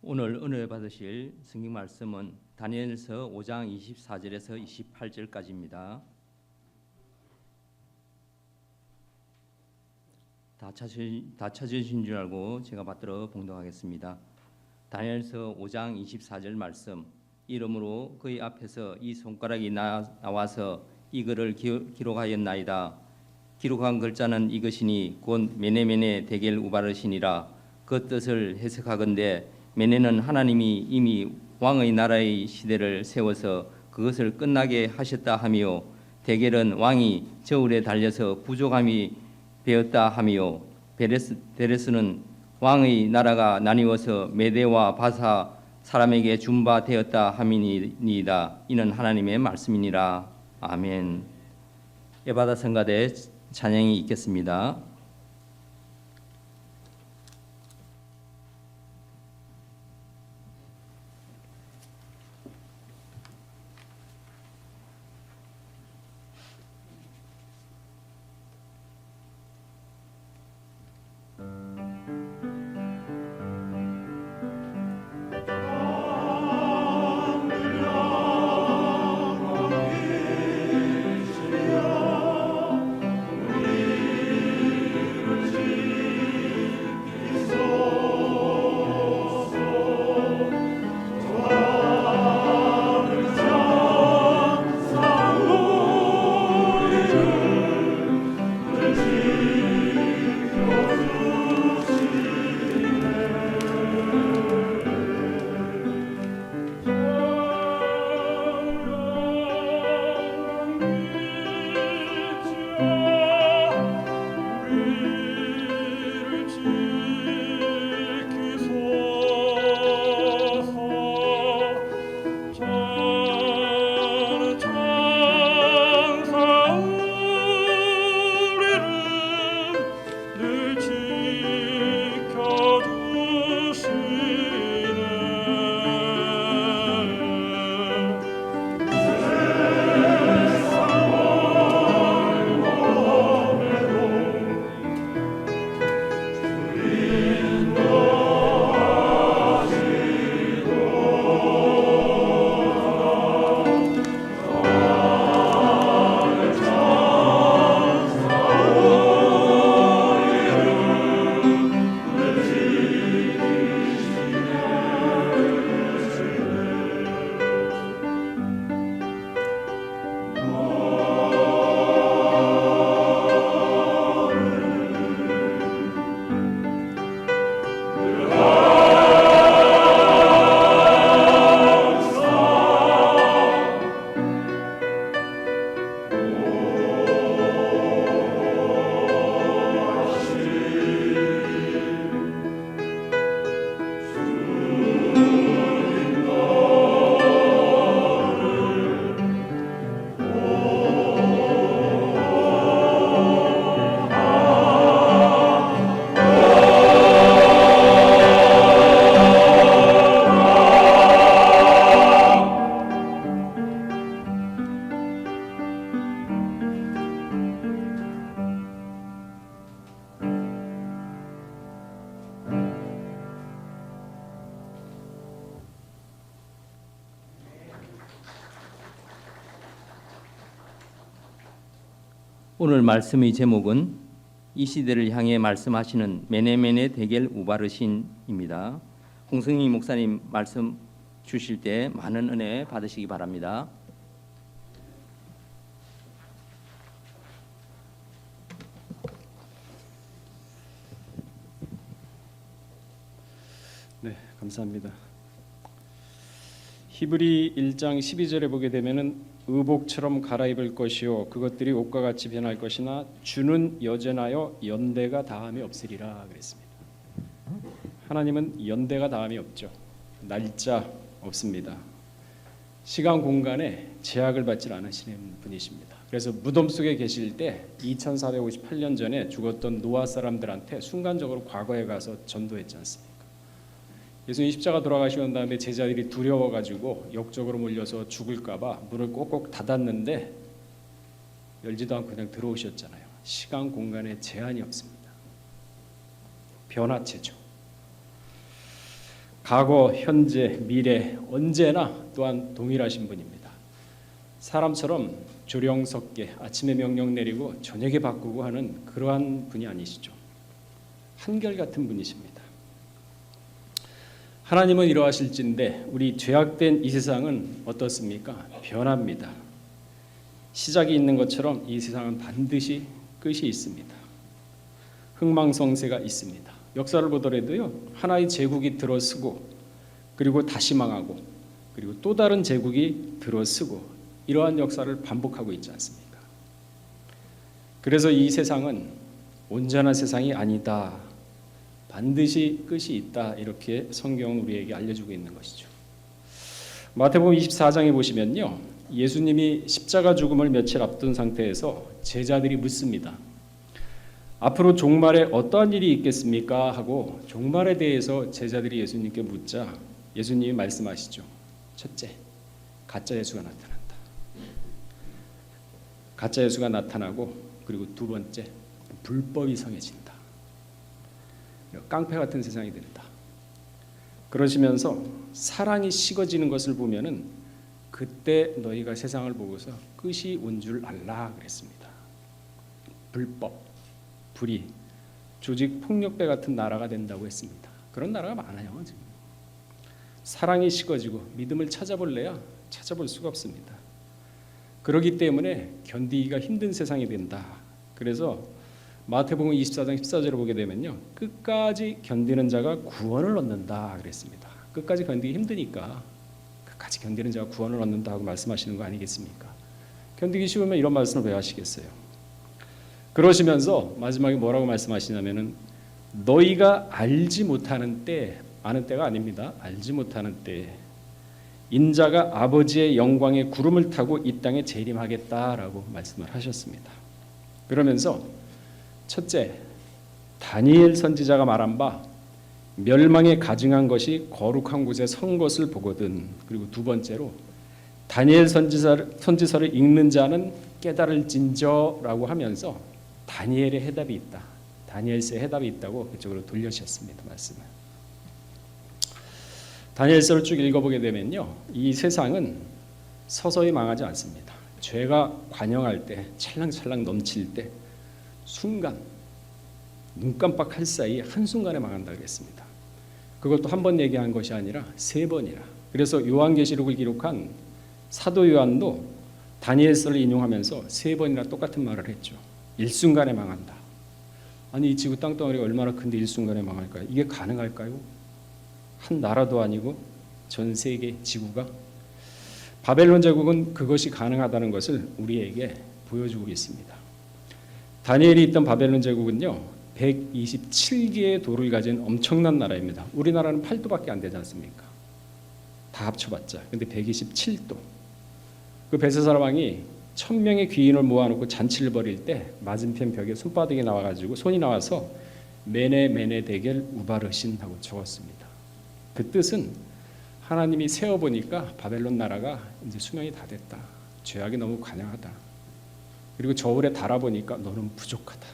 오늘 은혜 받으실 성경 말씀은 다니엘서 5장 24절에서 28절까지입니다. 다 찾으신 줄 알고 제가 받들어 봉독하겠습니다. 다니엘서 5장 24절 말씀. 이러므로 그의 앞에서 이 손가락이 나와서 이 글을 기록하였나이다. 기록한 글자는 이것이니 곧 메네메네 데겔 우바르시니라. 그 뜻을 해석하건대 메네는 하나님이 이미 왕의 나라의 시대를 세워서 그것을 끝나게 하셨다 하며, 데겔은 왕이 저울에 달려서 부족함이 되었다 하며, 베레스는 왕의 나라가 나뉘어서 메대와 바사 사람에게 준 바 되었다 함이니이다. 이는 하나님의 말씀이니라. 아멘. 에바다 성가대 찬양이 있겠습니다. 오늘 말씀의 제목은 이 시대를 향해 말씀하시는 메네메네 데겔 우바르신입니다. 홍승희 목사님 말씀 주실 때 많은 은혜 받으시기 바랍니다. 네, 감사합니다. 히브리 1장 12절에 보게 되면은 의복처럼 갈아입을 것이요 그것들이 옷과 같이 변할 것이나 주는 여전하여 연대가 다함이 없으리라 그랬습니다. 하나님은 연대가 다함이 없죠. 날짜 없습니다. 시간 공간에 제약을 받지 않으시는 분이십니다. 그래서 무덤 속에 계실 때 2458년 전에 죽었던 노아 사람들한테 순간적으로 과거에 가서 전도했지 않습니까? 예수님 십자가 돌아가시고 난 다음에 제자들이 두려워가지고 역적으로 몰려서 죽을까봐 문을 꼭꼭 닫았는데 열지도 않고 그냥 들어오셨잖아요. 시간 공간에 제한이 없습니다. 변화체죠. 과거, 현재, 미래 언제나 또한 동일하신 분입니다. 사람처럼 조령석계 아침에 명령 내리고 저녁에 바꾸고 하는 그러한 분이 아니시죠. 한결같은 분이십니다. 하나님은 이러하실진데 우리 죄악된 이 세상은 어떻습니까? 변합니다. 시작이 있는 것처럼 이 세상은 반드시 끝이 있습니다. 흥망성쇠가 있습니다. 역사를 보더라도요, 하나의 제국이 들어서고 그리고 다시 망하고 그리고 또 다른 제국이 들어서고 이러한 역사를 반복하고 있지 않습니까? 그래서 이 세상은 온전한 세상이 아니다. 반드시 끝이 있다. 이렇게 성경은 우리에게 알려주고 있는 것이죠. 마태복음 24장에 보시면요, 예수님이 십자가 죽음을 며칠 앞둔 상태에서 제자들이 묻습니다. 앞으로 종말에 어떠한 일이 있겠습니까? 하고 종말에 대해서 제자들이 예수님께 묻자 예수님이 말씀하시죠. 첫째, 가짜 예수가 나타난다. 가짜 예수가 나타나고 그리고 두 번째, 불법이 성해진다. 깡패 같은 세상이 된다. 그러시면서 사랑이 식어지는 것을 보면은 그때 너희가 세상을 보고서 끝이 온 줄 알라 그랬습니다. 불법, 불의, 조직 폭력배 같은 나라가 된다고 했습니다. 그런 나라가 많아요. 지금. 사랑이 식어지고 믿음을 찾아볼래야 찾아볼 수가 없습니다. 그렇기 때문에 견디기가 힘든 세상이 된다. 그래서 마태복음 24장 14절을 보게 되면요, 끝까지 견디는 자가 구원을 얻는다 그랬습니다. 끝까지 견디기 힘드니까 끝까지 견디는 자가 구원을 얻는다고 말씀하시는 거 아니겠습니까? 견디기 쉬우면 이런 말씀을 왜 하시겠어요? 그러시면서 마지막에 뭐라고 말씀하시냐면은 너희가 알지 못하는 때, 아는 때가 아닙니다. 알지 못하는 때 인자가 아버지의 영광의 구름을 타고 이 땅에 재림하겠다라고 말씀을 하셨습니다. 그러면서 첫째, 다니엘 선지자가 말한 바 멸망에 가증한 것이 거룩한 곳에 선 것을 보거든. 그리고 두 번째로 다니엘 선지서를 읽는 자는 깨달을진저라고 하면서 다니엘의 해답이 있다. 다니엘서의 해답이 있다고 그쪽으로 돌려주셨습니다. 말씀을. 다니엘서를 쭉 읽어보게 되면요, 이 세상은 서서히 망하지 않습니다. 죄가 관영할 때, 찰랑찰랑 넘칠 때 순간, 눈 깜빡할 사이 한순간에 망한다 그랬습니다. 그것도 한 번 얘기한 것이 아니라 세 번이나. 그래서 요한계시록을 기록한 사도 요한도 다니엘서를 인용하면서 세 번이나 똑같은 말을 했죠. 일순간에 망한다. 아니 이 지구 땅덩어리가 얼마나 큰데 일순간에 망할까요? 이게 가능할까요? 한 나라도 아니고 전 세계 지구가. 바벨론 제국은 그것이 가능하다는 것을 우리에게 보여주고 있습니다. 다니엘이 있던 바벨론 제국은요, 127개의 도를 가진 엄청난 나라입니다. 우리나라는 8도밖에 안 되지 않습니까? 다 합쳐봤자. 근데 127도. 그 벨사살 왕이 1000명의 귀인을 모아놓고 잔치를 벌일 때 맞은편 벽에 손바닥이 나와가지고 손이 나와서 메네 메네 데겔 우바르신 하고 적었습니다. 그 뜻은 하나님이 세어보니까 바벨론 나라가 이제 수명이 다 됐다. 죄악이 너무 관영하다. 그리고 저울에 달아보니까 너는 부족하다.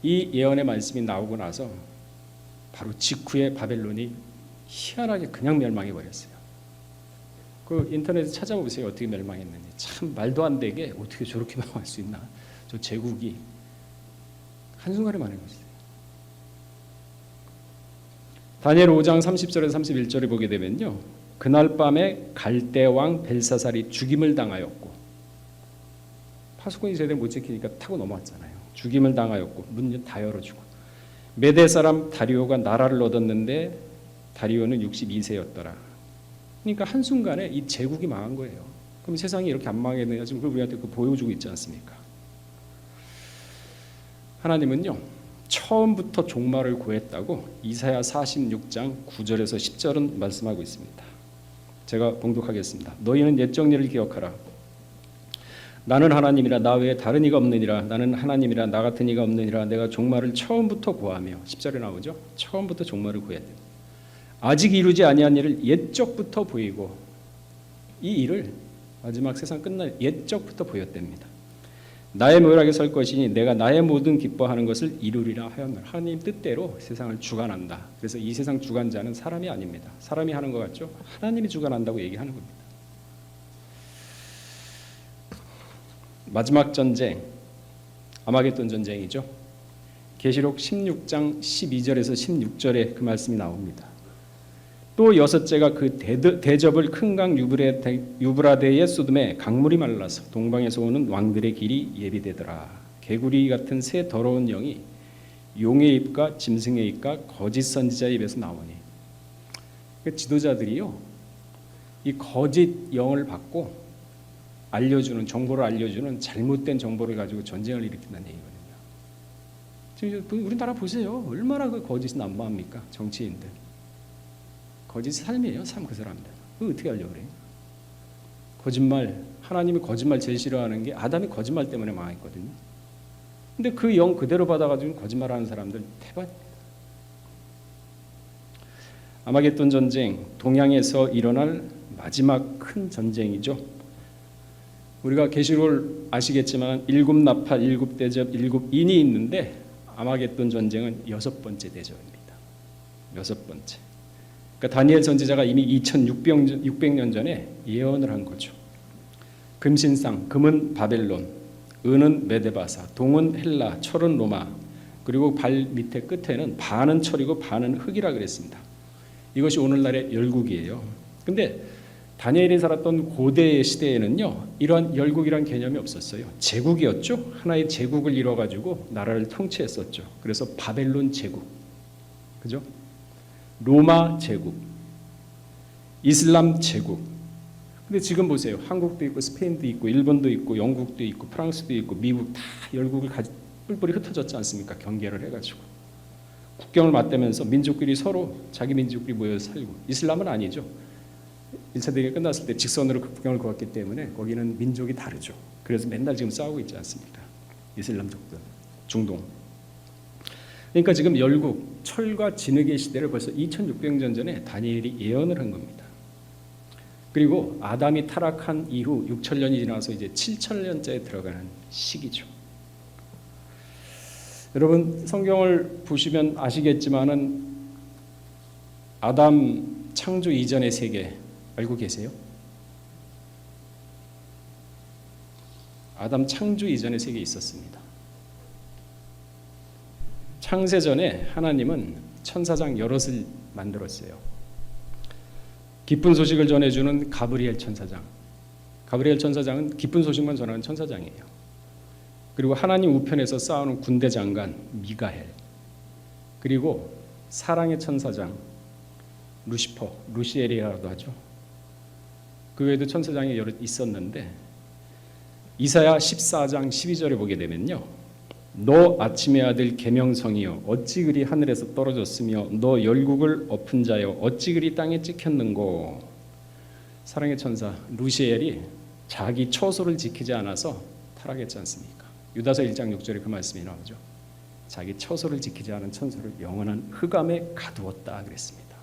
이 예언의 말씀이 나오고 나서 바로 직후에 바벨론이 희한하게 그냥 멸망해 버렸어요. 그 인터넷에 찾아보세요. 어떻게 멸망했는지. 참 말도 안 되게 어떻게 저렇게 멸망할 수 있나. 저 제국이 한순간에 망해버렸어요. 다니엘 5장 30절에서 31절에 보게 되면요, 그날 밤에 갈대 왕 벨사살이 죽임을 당하였고, 파수꾼이 제대로 못 지키니까 타고 넘어왔잖아요. 죽임을 당하였고 문 다 열어주고, 메대 사람 다리오가 나라를 얻었는데 다리오는 62세였더라. 그러니까 한순간에 이 제국이 망한 거예요. 그럼 세상이 이렇게 안 망했느냐, 지금 그걸 우리한테 보여주고 있지 않습니까? 하나님은요, 처음부터 종말을 구했다고 이사야 46장 9절에서 10절은 말씀하고 있습니다. 제가 봉독하겠습니다. 너희는 옛 정리를 기억하라. 나는 하나님이라 나 외에 다른 이가 없느니라. 나는 하나님이라 나 같은 이가 없느니라. 내가 종말을 처음부터 구하며, 10절에 나오죠. 처음부터 종말을 구해야 돼요. 아직 이루지 아니한 일을 옛적부터 보이고, 이 일을 마지막 세상 끝날 옛적부터 보였답니다. 나의 묘락에 설 것이니 내가 나의 모든 기뻐하는 것을 이루리라 하였노라. 하나님 뜻대로 세상을 주관한다. 그래서 이 세상 주관자는 사람이 아닙니다. 사람이 하는 것 같죠? 하나님이 주관한다고 얘기하는 겁니다. 마지막 전쟁, 아마겟돈 전쟁이죠. 계시록 16장 12절에서 16절에 그 말씀이 나옵니다. 또 여섯째가 그 대접을 큰 강 유브라데에 쏟음에 강물이 말라서 동방에서 오는 왕들의 길이 예비되더라. 개구리 같은 새 더러운 영이 용의 입과 짐승의 입과 거짓 선지자의 입에서 나오니, 그 지도자들이요, 이 거짓 영을 받고 알려주는, 정보를 알려주는 잘못된 정보를 가지고 전쟁을 일으킨다는 얘기거든요. 지금 우리나라 보세요. 얼마나 그 거짓이 난무합니까? 정치인들. 거짓 삶이에요. 삶 그 사람들. 그거 어떻게 하려고 그래요? 거짓말. 하나님이 거짓말 제일 싫어하는 게 아담이 거짓말 때문에 망했거든요. 근데 그 영 그대로 받아가지고 거짓말하는 사람들 대박입니다. 아마겟돈 전쟁, 동양에서 일어날 마지막 큰 전쟁이죠. 우리가 계시록을 아시겠지만 7나팔, 7대접, 7인이 있는데 아마겟돈 전쟁은 6번째 대접입니다. 6번째. 그러니까 다니엘 선지자가 이미 2600년 전에 예언을 한 거죠. 금신상, 금은 바벨론, 은은 메데바사, 동은 헬라, 철은 로마, 그리고 발 밑에 끝에는 반은 철이고 반은 흙이라 그랬습니다. 이것이 오늘날의 열국이에요. 근데 다니엘이 살았던 고대 시대에는요, 이러한 열국이란 개념이 없었어요. 제국이었죠. 하나의 제국을 이뤄가지고 나라를 통치했었죠. 그래서 바벨론 제국, 그죠? 로마 제국, 이슬람 제국. 근데 지금 보세요. 한국도 있고 스페인도 있고 일본도 있고 영국도 있고 프랑스도 있고 미국 다 열국을 뿔뿔이 흩어졌지 않습니까? 경계를 해가지고 국경을 맞대면서 민족끼리 서로 자기 민족끼리 모여서 살고. 이슬람은 아니죠. 1차 대전이 끝났을 때 직선으로 국경을 그었기 때문에 거기는 민족이 다르죠. 그래서 맨날 지금 싸우고 있지 않습니까? 이슬람족들, 중동. 그러니까 지금 열국, 철과 진흙의 시대를 벌써 2600년 전에 다니엘이 예언을 한 겁니다. 그리고 아담이 타락한 이후 6000년이 지나서 이제 7000년째에 들어가는 시기죠. 여러분 성경을 보시면 아시겠지만은 아담 창조 이전의 세계 알고 계세요? 아담 창조 이전의 세계에 있었습니다. 창세전에 하나님은 천사장 여럿을 만들었어요. 기쁜 소식을 전해주는 가브리엘 천사장. 가브리엘 천사장은 기쁜 소식만 전하는 천사장이에요. 그리고 하나님 우편에서 싸우는 군대 장관 미가엘. 그리고 사랑의 천사장 루시퍼, 루시엘이라고도 하죠. 그 외에도 천사장이 여러 있었는데 이사야 14장 12절에 보게 되면요, 너 아침의 아들 계명성이여 어찌 그리 하늘에서 떨어졌으며 너 열국을 엎은 자여 어찌 그리 땅에 찍혔는고. 사랑의 천사 루시엘이 자기 처소를 지키지 않아서 타락했지 않습니까? 유다서 1장 6절에 그 말씀이 나오죠. 자기 처소를 지키지 않은 천사를 영원한 흑암에 가두었다 그랬습니다.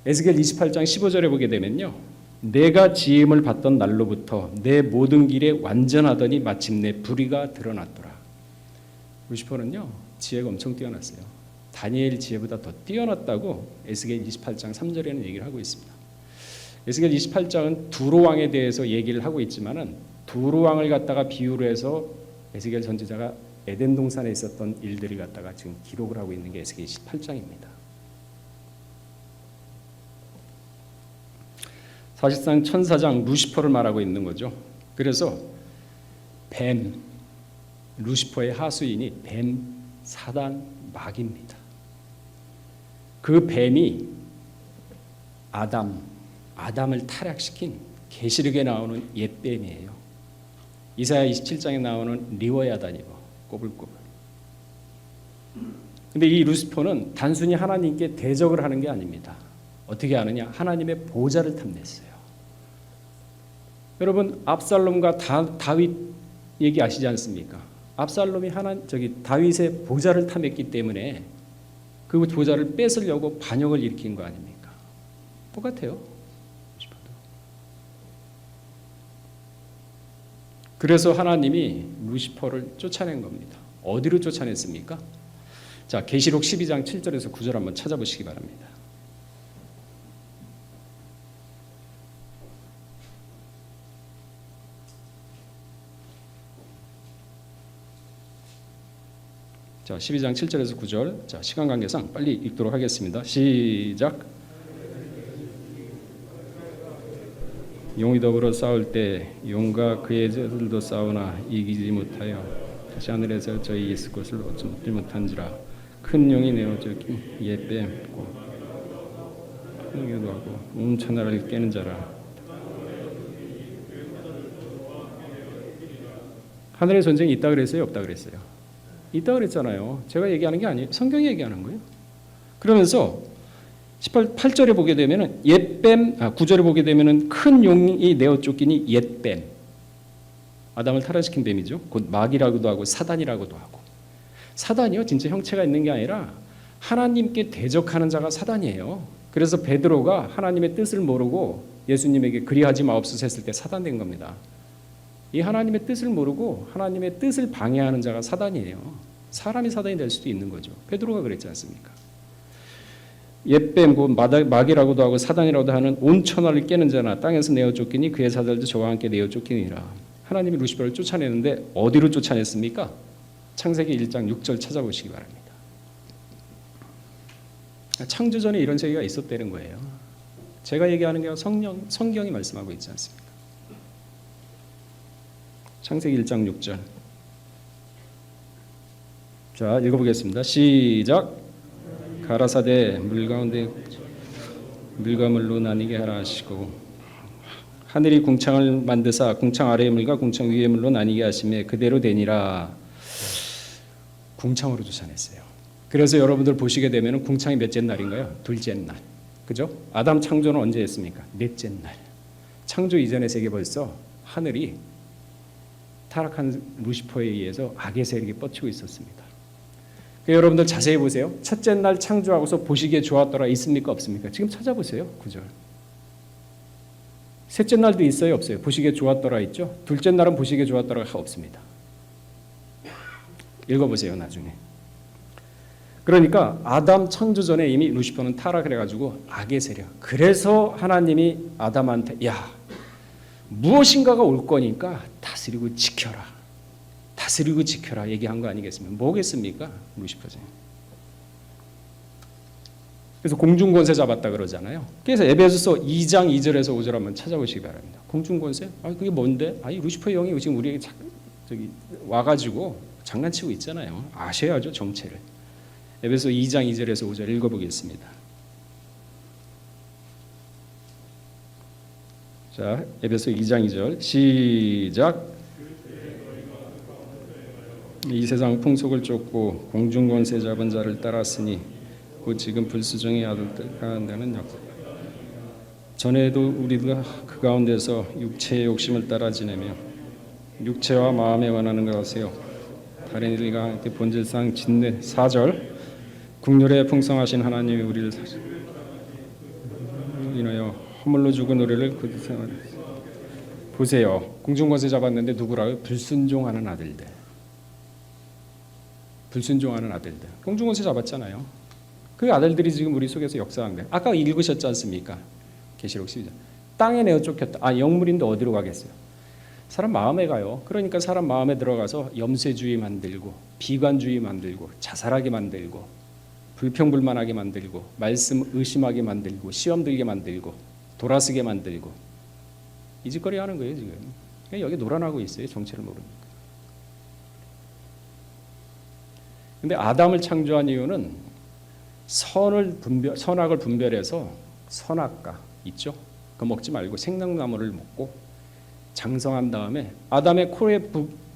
에스겔 28장 15절에 보게 되면요, 내가 지음을 받던 날로부터 내 모든 길에 완전하더니 마침내 불의가 드러났더라. 루시퍼는요 지혜가 엄청 뛰어났어요. 다니엘 지혜보다 더 뛰어났다고 에스겔 28장 3절에는 얘기를 하고 있습니다. 에스겔 28장은 두로 왕에 대해서 얘기를 하고 있지만은 두로 왕을 갖다가 비유로 해서 에스겔 선지자가 에덴 동산에 있었던 일들을 갖다가 지금 기록을 하고 있는 게 에스겔 28장입니다. 사실상 천사장 루시퍼를 말하고 있는 거죠. 그래서 뱀, 루시퍼의 하수인이 뱀, 사단, 마귀입니다. 그 뱀이 아담을 타락시킨 계시록에 나오는 옛뱀이에요. 이사야 27장에 나오는 리워야단이고 꼬불꼬불. 근데 이 루시퍼는 단순히 하나님께 대적을 하는 게 아닙니다. 어떻게 하느냐? 하나님의 보좌를 탐냈어요. 여러분 압살롬과 다윗 얘기 아시지 않습니까? 압살롬이 다윗의 보좌를 탐했기 때문에 그 보좌를 뺏으려고 반역을 일으킨 거 아닙니까? 똑같아요. 그래서 하나님이 루시퍼를 쫓아낸 겁니다. 어디로 쫓아냈습니까? 자, 계시록 12장 7절에서 9절 한번 찾아보시기 바랍니다. 자, 12장 7절에서 9절. 자, 시간 관계상 빨리 읽도록 하겠습니다. 시작. 용이 더불어 싸울 때 용과 그의 제들도 싸우나 이기지 못하여 다시 하늘에서 저희 있을 것을 얻지 못한지라. 큰 용이 내어져 얘 빼고 흥겨도 하고 온 천하를 깨는 자라. 하늘의 전쟁이 있다 그랬어요, 없다 그랬어요? 있다 그랬잖아요. 제가 얘기하는 게 아니에요. 성경이 얘기하는 거예요. 그러면서 8절에 보게 되면은 옛뱀, 9절에 보게 되면은 큰 용이 내어 쫓기니 옛뱀. 아담을 타락시킨 뱀이죠. 곧 마귀라고도 하고 사단이라고도 하고. 사단이요, 진짜 형체가 있는 게 아니라 하나님께 대적하는 자가 사단이에요. 그래서 베드로가 하나님의 뜻을 모르고 예수님에게 그리하지 마옵소서 했을 때 사단된 겁니다. 이 하나님의 뜻을 모르고 하나님의 뜻을 방해하는 자가 사단이에요. 사람이 사단이 될 수도 있는 거죠. 베드로가 그랬지 않습니까? 옛뱀 곧 마귀라고도 하고 사단이라고도 하는 온 천하를 깨는 자나 땅에서 내어 쫓기니 그의 사들도 저와 함께 내어 쫓기니라. 하나님이 루시퍼를 쫓아내는데 어디로 쫓아냈습니까? 창세기 1장 6절 찾아보시기 바랍니다. 창조전에 이런 세계가 있었다는 거예요. 제가 얘기하는 게 성경이 말씀하고 있지 않습니까? 창세기 1장 6절. 자, 읽어보겠습니다. 시작. 가라사대 물 가운데 물과 물로 나뉘게 하라 하시고 하늘이 궁창을 만드사 궁창 아래의 물과 궁창 위의 물로 나뉘게 하시매 그대로 되니라. 궁창으로 쫓아냈어요. 그래서 여러분들 보시게 되면 궁창이 몇째 날인가요? 둘째 날. 그죠? 아담 창조는 언제 했습니까? 넷째 날. 창조 이전의 세계 벌써 하늘이 타락한 루시퍼에 의해서 악의 세력이 뻗치고 있었습니다. 여러분들 자세히 보세요. 첫째 날 창조하고서 보시기에 좋았더라 있습니까? 없습니까? 지금 찾아보세요. 9절. 셋째 날도 있어요? 없어요? 보시기에 좋았더라 있죠? 둘째 날은 보시기에 좋았더라가 없습니다. 읽어보세요. 나중에. 그러니까 아담 창조 전에 이미 루시퍼는 타락을 해가지고 악의 세력. 그래서 하나님이 아담한테 야 무엇인가가 올 거니까 다스리고 지켜라. 다스리고 지켜라 얘기한 거 아니겠습니까? 뭐겠습니까? 루시퍼죠. 그래서 공중권세 잡았다 그러잖아요. 그래서 에베소서 2장 2절에서 5절 한번 찾아보시기 바랍니다. 공중권세? 그게 뭔데? 이 루시퍼 영이 지금 우리에게 와가지고 장난치고 있잖아요. 아셔야죠, 정체를. 에베소 2장 2절에서 5절 읽어보겠습니다. 자, 에베소 2장 2절 시작. 이 세상 풍속을 쫓고 공중권세 잡은 자를 따랐으니 곧 지금 불수정의 아들들 가운데는 역사. 전에도 우리가 그 가운데서 육체의 욕심을 따라 지내며 육체와 마음에 원하는 것 하세요. 다른 이들과 함께 본질상 짓는 4절. 국률에 풍성하신 하나님이 우리를 인하여 허물로 죽은 우리를 보세요. 공중권세 잡았는데 누구라고요? 불순종하는 아들들. 불순종하는 아들들. 공중권세 잡았잖아요. 그 아들들이 지금 우리 속에서 역사한 거예요. 아까 읽으셨지 않습니까? 계시록 12장. 땅에 내어 쫓겼다. 영물인데 어디로 가겠어요? 사람 마음에 가요. 그러니까 사람 마음에 들어가서 염세주의 만들고 비관주의 만들고 자살하게 만들고 불평불만하게 만들고 말씀 의심하게 만들고 시험 들게 만들고 돌아서게 만들고 이 짓거리 하는 거예요 지금. 여기 놀아나고 있어요. 정체를 모르니까. 근데 아담을 창조한 이유는 선악을 분별해서 선악과 있죠. 그거 먹지 말고 생명나무를 먹고 장성한 다음에 아담의 코에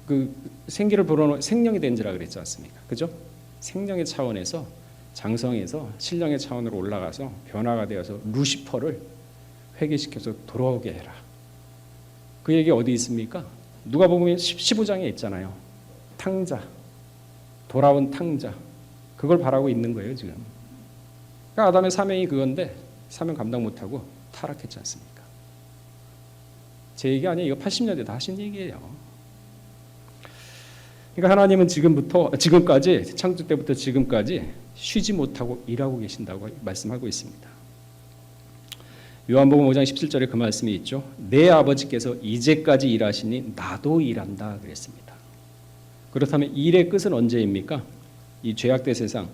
그 생기를 불어넣어 생명이 된지라 그랬지 않습니까? 그죠? 생명의 차원에서 장성해서 신령의 차원으로 올라가서 변화가 되어서 루시퍼를 회개시켜서 돌아오게 해라. 그 얘기 어디 있습니까? 누가복음 15장에 있잖아요. 탕자, 돌아온 탕자. 그걸 바라고 있는 거예요 지금. 그러니까 아담의 사명이 그건데 사명 감당 못하고 타락했지 않습니까? 제 얘기 아니에요. 이거 80년대 다 하신 얘기예요. 그러니까 하나님은 지금까지 창조 때부터 지금까지 쉬지 못하고 일하고 계신다고 말씀하고 있습니다. 요한복음 5장 17절에 그 말씀이 있죠. 내 아버지께서 이제까지 일하시니 나도 일한다 그랬습니다. 그렇다면 일의 끝은 언제입니까? 이 죄악된 세상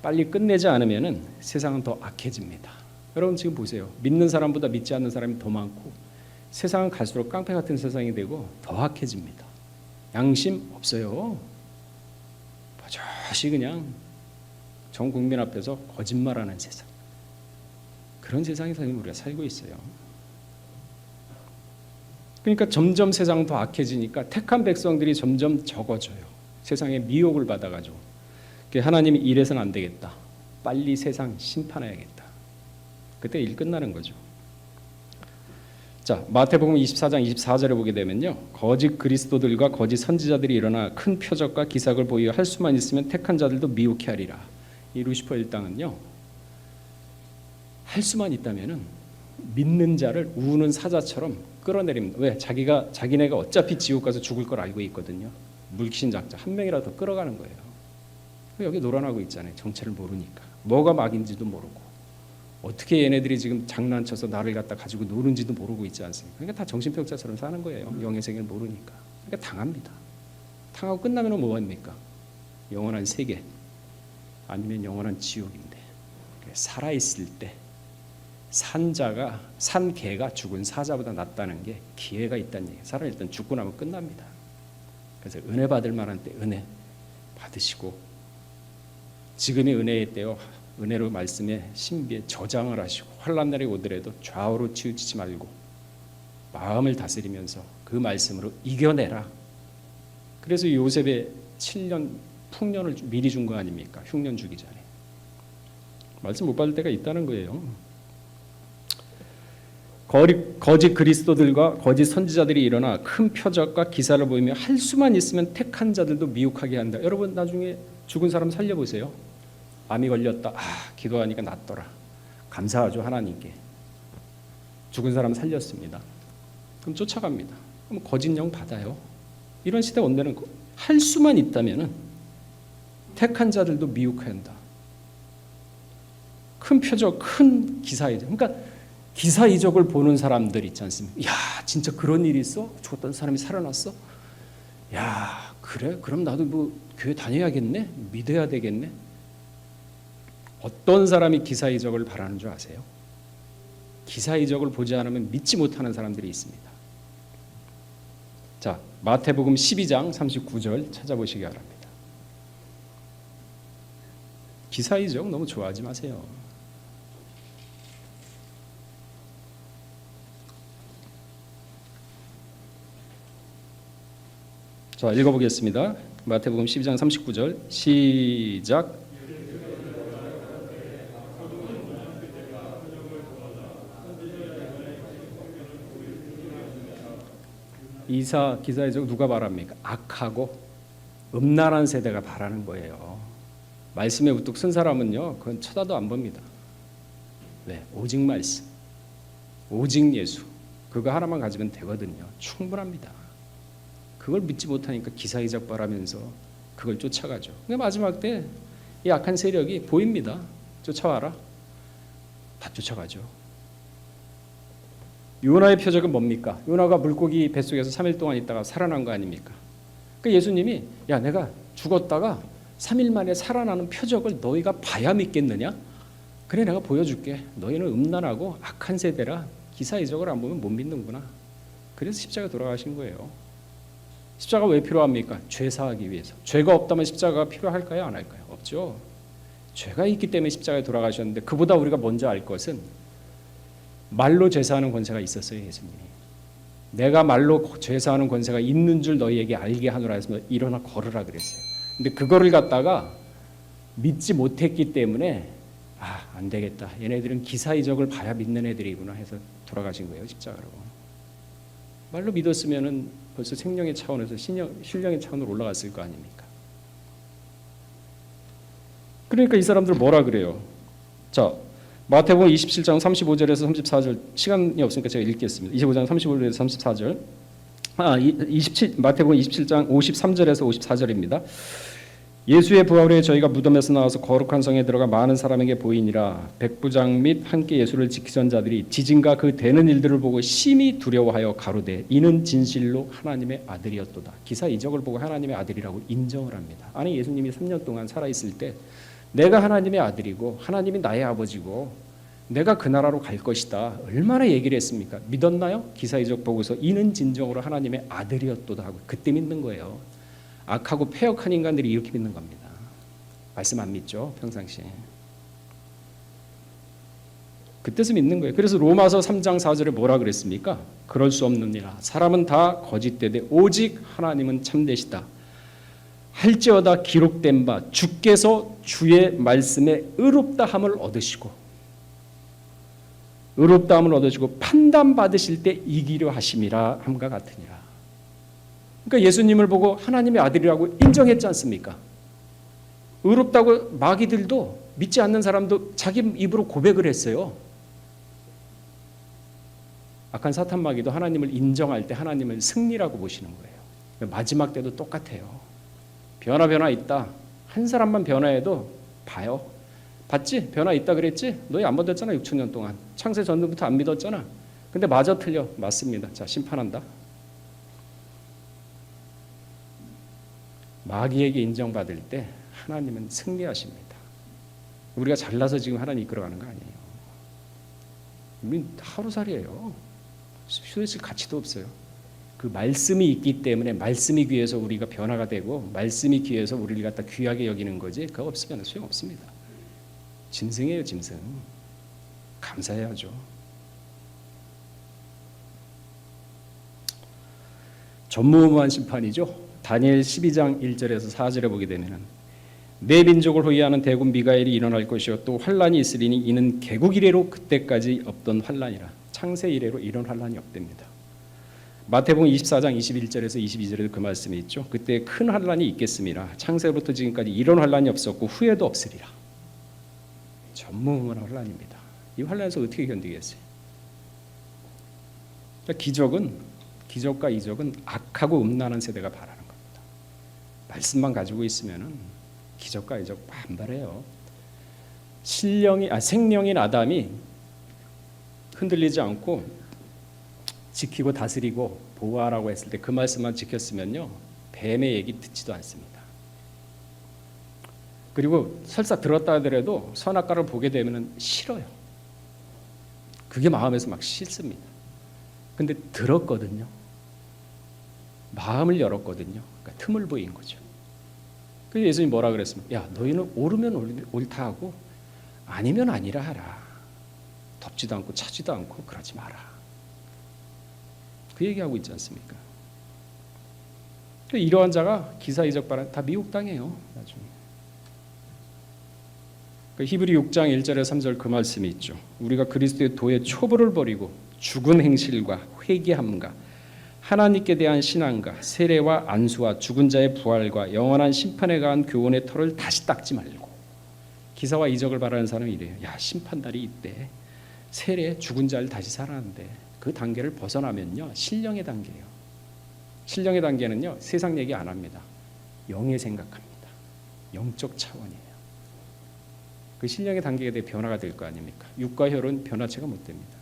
빨리 끝내지 않으면은 세상은 더 악해집니다. 여러분 지금 보세요. 믿는 사람보다 믿지 않는 사람이 더 많고 세상은 갈수록 깡패 같은 세상이 되고 더 악해집니다. 양심 없어요. 버젓이 그냥 전 국민 앞에서 거짓말하는 세상. 그런 세상에서 우리가 살고 있어요. 그러니까 점점 세상 더 악해지니까 택한 백성들이 점점 적어져요. 세상에 미혹을 받아가지고 하나님이 이래서는 안 되겠다. 빨리 세상 심판해야겠다. 그때 일 끝나는 거죠. 자, 마태복음 24장 24절에 보게 되면요. 거짓 그리스도들과 거짓 선지자들이 일어나 큰 표적과 기사를 보이어 할 수만 있으면 택한 자들도 미혹해 하리라. 이 루시퍼 일당은요. 할 수만 있다면은 믿는 자를 우는 사자처럼 끌어내립니다. 왜? 자기네가 어차피 지옥 가서 죽을 걸 알고 있거든요. 물귀신작자 한 명이라도 더 끌어가는 거예요. 여기 놀아나고 있잖아요. 정체를 모르니까. 뭐가 막인지도 모르고. 어떻게 얘네들이 지금 장난쳐서 나를 갖다 가지고 노는지도 모르고 있지 않습니까? 그러니까 다 정신병자처럼 사는 거예요. 영의 세계를 모르니까. 그러니까 당합니다. 당하고 끝나면 뭐합니까? 영원한 세계 아니면 영원한 지옥인데 살아있을 때 산 개가 죽은 사자보다 낫다는 게 기회가 있다는 얘기예요. 살아있을 땐 죽고 나면 끝납니다. 그래서 은혜 받을 만한 때 은혜 받으시고 지금이 은혜의 때요. 은혜로 말씀에 신비에 저장을 하시고 환난 날이 오더라도 좌우로 치우치지 말고 마음을 다스리면서 그 말씀으로 이겨내라. 그래서 요셉의 7년 풍년을 미리 준 거 아닙니까? 흉년 주기 전에. 말씀 못 받을 때가 있다는 거예요. 거짓 그리스도들과 거짓 선지자들이 일어나 큰 표적과 기사를 보이며 할 수만 있으면 택한 자들도 미혹하게 한다. 여러분 나중에 죽은 사람 살려보세요. 암이 걸렸다. 기도하니까 낫더라. 감사하죠 하나님께. 죽은 사람 살렸습니다. 그럼 쫓아갑니다. 그럼 거짓 영 받아요. 이런 시대 온데는 할 수만 있다면은 택한 자들도 미혹해야 한다. 큰 표적, 큰 기사이죠. 그러니까 기사 이적을 보는 사람들 있지 않습니까? 야, 진짜 그런 일이 있어? 죽었던 사람이 살아났어? 야, 그래? 그럼 나도 뭐 교회 다녀야겠네? 믿어야 되겠네? 어떤 사람이 기사 이적을 바라는 줄 아세요? 기사 이적을 보지 않으면 믿지 못하는 사람들이 있습니다. 자, 마태복음 12장 39절 찾아보시기 바랍니다. 기사 이적 너무 좋아하지 마세요. 자, 읽어보겠습니다. 마태복음 12장 39절 시작. 기사 이적 누가 바랍니까? 악하고 음란한 세대가 바라는 거예요. 말씀에 우뚝 쓴 사람은요, 그건 쳐다도 안 봅니다. 네, 오직 말씀, 오직 예수, 그거 하나만 가지면 되거든요. 충분합니다. 그걸 믿지 못하니까 기사 이적 바라면서 그걸 쫓아가죠. 근데 마지막 때 이 악한 세력이 보입니다. 쫓아와라. 다 쫓아가죠. 요나의 표적은 뭡니까? 요나가 물고기 뱃속에서 3일 동안 있다가 살아난 거 아닙니까? 그러니까 예수님이 야, 내가 죽었다가 3일 만에 살아나는 표적을 너희가 봐야 믿겠느냐? 그래, 내가 보여줄게. 너희는 음란하고 악한 세대라 기사 이적을 안 보면 못 믿는구나. 그래서 십자가 돌아가신 거예요. 십자가 왜 필요합니까? 죄 사하기 위해서. 죄가 없다면 십자가가 필요할까요? 안 할까요? 없죠. 죄가 있기 때문에 십자가에 돌아가셨는데 그보다 우리가 먼저 알 것은 말로 죄사하는 권세가 있었어요. 예수님이. 내가 말로 죄사하는 권세가 있는 줄 너희에게 알게 하노라 해서 일어나 걸으라 그랬어요. 근데 그거를 갖다가 믿지 못했기 때문에 안 되겠다. 얘네들은 기사 이적을 봐야 믿는 애들이구나 해서 돌아가신 거예요. 십자가로. 말로 믿었으면은 벌써 생명의 차원에서 신령의 차원으로 올라갔을 거 아닙니까? 그러니까 이 사람들 뭐라 그래요? 자, 마태복음 27장 35절에서 34절 시간이 없으니까 제가 읽겠습니다. 25장 35절에서 34절 마태복음 27장 53절에서 54절입니다. 예수의 부활 후에 저희가 무덤에서 나와서 거룩한 성에 들어가 많은 사람에게 보이니라. 백부장 및 함께 예수를 지키던 자들이 지진과 그 되는 일들을 보고 심히 두려워하여 가로되 이는 진실로 하나님의 아들이었도다. 기사 이적을 보고 하나님의 아들이라고 인정을 합니다. 아니 예수님이 3년 동안 살아있을 때 내가 하나님의 아들이고 하나님이 나의 아버지고 내가 그 나라로 갈 것이다. 얼마나 얘기를 했습니까? 믿었나요? 기사 이적 보고서 이는 진정으로 하나님의 아들이었도다 하고 그때 믿는 거예요. 악하고 패역한 인간들이 이렇게 믿는 겁니다. 말씀 안 믿죠? 평상시에. 그때서 믿는 거예요. 그래서 로마서 3장 4절에 뭐라 그랬습니까? 그럴 수 없느니라. 사람은 다 거짓되되 오직 하나님은 참되시다. 할지어다 기록된 바 주께서 주의 말씀에 의롭다함을 얻으시고 판단받으실 때 이기려 하심이라 함과 같으니라. 그러니까 예수님을 보고 하나님의 아들이라고 인정했지 않습니까? 의롭다고 마귀들도 믿지 않는 사람도 자기 입으로 고백을 했어요. 악한 사탄 마귀도 하나님을 인정할 때 하나님을 승리라고 보시는 거예요. 마지막 때도 똑같아요. 변화 있다. 한 사람만 변화해도 봐요. 봤지? 변화 있다 그랬지? 너희 안 믿었잖아 6,000년 동안. 창세 전부터 안 믿었잖아. 근데 맞아 틀려. 맞습니다. 자 심판한다. 마귀에게 인정받을 때 하나님은 승리하십니다. 우리가 잘나서 지금 하나님 이끌어가는 거 아니에요. 우린 하루살이에요. 휴대실 가치도 없어요. 그 말씀이 있기 때문에 말씀이 귀해서 우리가 변화가 되고 말씀이 귀해서 우리를 갖다 귀하게 여기는 거지 그거 없으면 소용없습니다. 짐승이에요 짐승. 감사해야죠. 전무후무한 심판이죠. 다니엘 12장 1절에서 4절에 보게 되면 내 민족을 호위하는 대군 미가엘이 일어날 것이요 또 환란이 있으리니 이는 개국 이래로 그때까지 없던 환란이라. 창세 이래로 이런 환란이 없답니다. 마태복음 24장 21절에서 22절에도 그 말씀이 있죠. 그때 큰 환란이 있겠습니다. 창세로부터 지금까지 이런 환란이 없었고 후에도 없으리라. 전무후무한 환란입니다. 이 환란에서 어떻게 견디겠어요? 기적과 이적은 악하고 음란한 세대가 바라는 겁니다. 말씀만 가지고 있으면은 기적과 이적 반발해요. 생명인 아담이 흔들리지 않고 지키고 다스리고 보호하라고 했을 때 그 말씀만 지켰으면요 뱀의 얘기 듣지도 않습니다. 그리고 설사 들었다 하더라도 선악과를 보게 되면 싫어요. 그게 마음에서 막 싫습니다. 근데 들었거든요. 마음을 열었거든요. 그러니까 틈을 보인 거죠. 그래서 예수님이 뭐라 그랬습니까? 야 너희는 옳으면 옳다 하고 아니면 아니라 하라. 덮지도 않고 차지도 않고 그러지 마라. 그 얘기하고 있지 않습니까? 이러한 자가 기사 이적 바람 다 미혹당해요. 나중에. 히브리 6장 1절에 3절 그 말씀이 있죠. 우리가 그리스도의 도의 초보를 버리고 죽은 행실과 회개함과 하나님께 대한 신앙과 세례와 안수와 죽은 자의 부활과 영원한 심판에 관한 교훈의 털을 다시 닦지 말고. 기사와 이적을 바라는 사람이 이래요. 야 심판날이 있대. 세례 죽은 자를 다시 살아난대. 그 단계를 벗어나면요 신령의 단계예요. 신령의 단계는요 세상 얘기 안 합니다. 영의 생각합니다. 영적 차원이에요. 그 신령의 단계에 대해 변화가 될 거 아닙니까? 육과 혈은 변화체가 못 됩니다.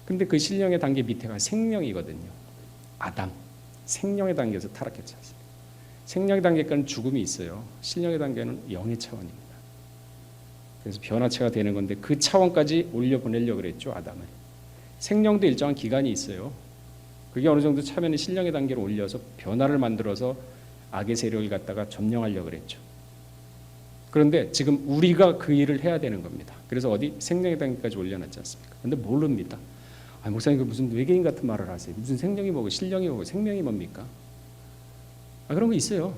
근데 그 신령의 단계 밑에가 생명이거든요. 아담 생명의 단계에서 타락했지 않습니까? 생명의 단계까지는 죽음이 있어요. 신령의 단계는 영의 차원입니다. 그래서 변화체가 되는 건데 그 차원까지 올려보내려고 그랬죠. 아담을. 생명도 일정한 기간이 있어요. 그게 어느 정도 차면 신령의 단계로 올려서 변화를 만들어서 악의 세력을 갖다가 점령하려고 그랬죠. 그런데 지금 우리가 그 일을 해야 되는 겁니다. 그래서 어디 생명의 단계까지 올려놨지 않습니까? 그런데 모릅니다. 아, 목사님 그 무슨 외계인 같은 말을 하세요. 무슨 생명이 뭐고 신령이 뭐고 생명이 뭡니까? 아, 그런 거 있어요.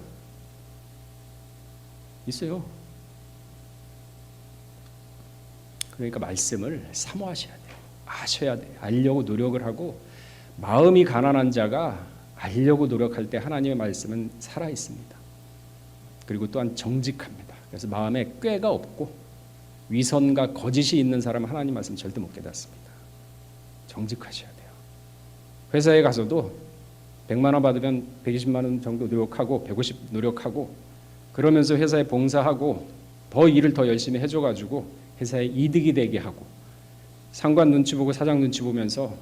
있어요. 그러니까 말씀을 사모하셔야 돼요. 아셔야 돼요. 알려고 노력을 하고 마음이 가난한 자가 알려고 노력할 때 하나님의 말씀은 살아 있습니다. 그리고 또한 정직합니다. 그래서 마음에 꾀가 없고 위선과 거짓이 있는 사람은 하나님 말씀 절대 못 깨닫습니다. 정직하셔야 돼요. 회사에 가서도 100만 원 받으면 120만 원 정도 노력하고 150 노력하고 그러면서 회사에 봉사하고 더 일을 더 열심히 해줘가지고 회사에 이득이 되게 하고 상관 눈치 보고 사장 눈치 보면서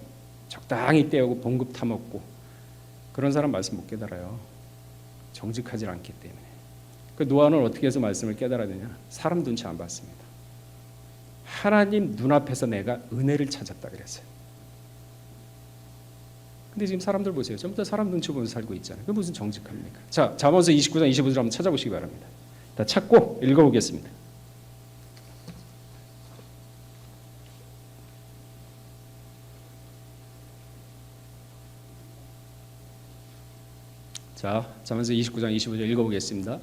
적당히 떼우고 봉급 타먹고 그런 사람 말씀 못 깨달아요. 정직하지 않기 때문에. 그 노아는 어떻게 해서 말씀을 깨달았느냐? 사람 눈치 안 봤습니다. 하나님 눈앞에서 내가 은혜를 찾았다 그랬어요. 근데 지금 사람들 보세요. 전부 다 사람 눈치 보면서 살고 있잖아요. 그게 무슨 정직합니까? 자, 잠언서 29장 25절 한번 찾아보시기 바랍니다. 다 찾고 읽어보겠습니다. 자, 잠언서 29장 25절 읽어보겠습니다.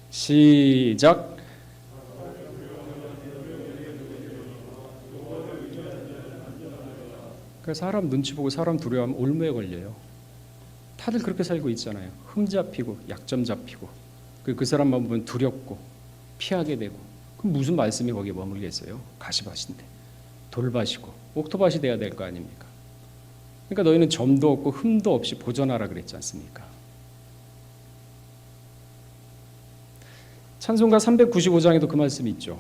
시작. 그 사람 눈치 보고 사람 두려워하면 올무에 걸려요. 다들 그렇게 살고 있잖아요. 흠 잡히고 약점 잡히고 그 사람만 보면 두렵고 피하게 되고 그럼 무슨 말씀이 거기에 머물겠어요? 가시밭인데 돌밭이고 옥토밭이 돼야 될 거 아닙니까? 그러니까 너희는 점도 없고 흠도 없이 보존하라 그랬지 않습니까? 찬송가 395장에도 그 말씀이 있죠.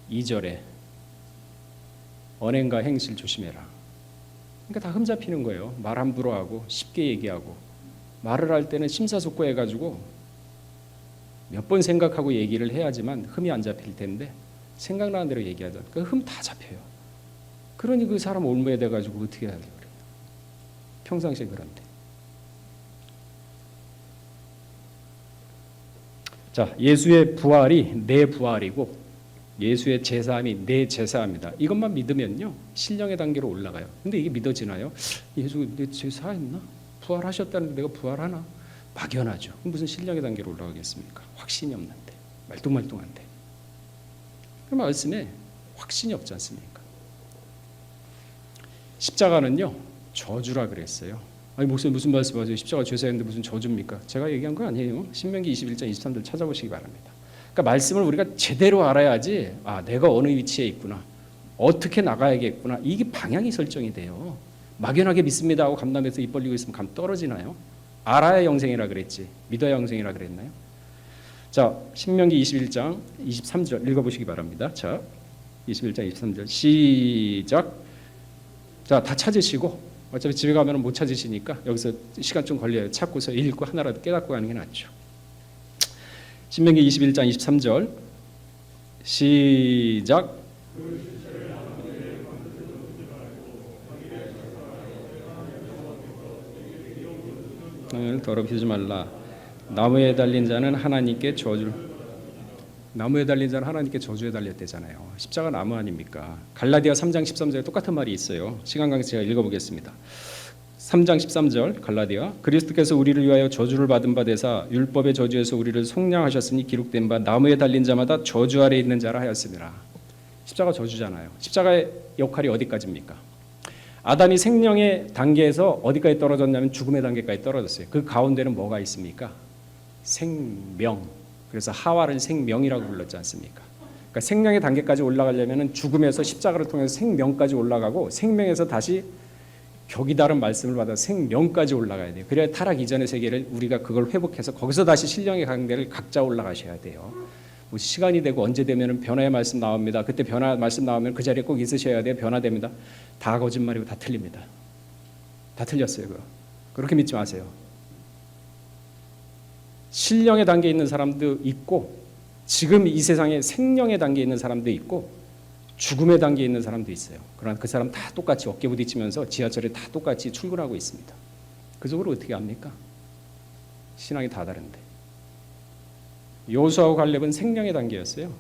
2절에 언행과 행실 조심해라. 그러니까 다 흠잡히는 거예요. 말 함부로 하고 쉽게 얘기하고 말을 할 때는 심사숙고해가지고 몇 번 생각하고 얘기를 해야지만 흠이 안 잡힐 텐데 생각나는 대로 얘기하던 그 흠 다 잡혀요. 그러니 그 사람 올무에 돼가지고 어떻게 해야 돼요? 평상시에 그런데. 자, 예수의 부활이 내 부활이고 예수의 제사함이 내 제사입니다. 이것만 믿으면요 신령의 단계로 올라가요. 근데 이게 믿어지나요? 예수 내 제사했나? 부활하셨다는데 내가 부활하나? 막연하죠. 무슨 신령의 단계로 올라가겠습니까? 확신이 없는데 말똥말똥한데 그 말씀에 확신이 없지 않습니까? 십자가는요 저주라 그랬어요. 아니 목사님 무슨 말씀하세요? 십자가 죄사했는데 무슨 저주입니까? 제가 얘기한 거 아니에요. 신명기 21장 23절 찾아보시기 바랍니다. 그러니까 말씀을 우리가 제대로 알아야지 내가 어느 위치에 있구나 어떻게 나가야겠구나 이게 방향이 설정이 돼요. 막연하게 믿습니다 하고 감남에서 입 벌리고 있으면 감 떨어지나요? 알아야 영생이라 그랬지 믿어야 영생이라 그랬나요? 자, 신명기 21장 23절 읽어보시기 바랍니다. 자, 21장 23절 시작. 자, 다 찾으시고 어차피 집에 가면 못 찾으시니까 여기서 시간 좀 걸려요. 찾고서 읽고 하나라도 깨닫고 가는 게 낫죠. 신명기 21장 23절 시작. 더럽히지 말라. 나무에 달린 자는 하나님께 저주를 나무에 달린 자는 하나님께 저주에 달렸대잖아요. 십자가 나무 아닙니까? 갈라디아 3장 13절에 똑같은 말이 있어요. 시간 관계상 제가 읽어보겠습니다. 3장 13절 갈라디아 그리스도께서 우리를 위하여 저주를 받은 바 되사 율법의 저주에서 우리를 속량하셨으니 기록된 바 나무에 달린 자마다 저주 아래 있는 자라 하였습니다. 십자가 저주잖아요. 십자가의 역할이 어디까지입니까? 아담이 생명의 단계에서 어디까지 떨어졌냐면 죽음의 단계까지 떨어졌어요. 그 가운데는 뭐가 있습니까? 생명. 그래서 하와를 생명이라고 불렀지 않습니까? 그러니까 생명의 단계까지 올라가려면 죽음에서 십자가를 통해서 생명까지 올라가고 생명에서 다시 격이 다른 말씀을 받아 생명까지 올라가야 돼요. 그래야 타락 이전의 세계를 우리가 그걸 회복해서 거기서 다시 신령의 강대를 각자 올라가셔야 돼요. 뭐 시간이 되고 언제 되면 변화의 말씀 나옵니다. 그때 변화 말씀 나오면 그 자리에 꼭 있으셔야 돼요. 변화됩니다. 다 거짓말이고 다 틀립니다. 다 틀렸어요. 그거. 그렇게 믿지 마세요. 신령의 단계에 있는 사람도 있고 지금 이 세상에 생명의 단계에 있는 사람도 있고 죽음의 단계에 있는 사람도 있어요. 그러나 그 사람 다 똑같이 어깨 부딪히면서 지하철에 다 똑같이 출근하고 있습니다. 그 속으로 어떻게 합니까? 신앙이 다 다른데. 여호수아와 갈렙은 생명의 단계였어요.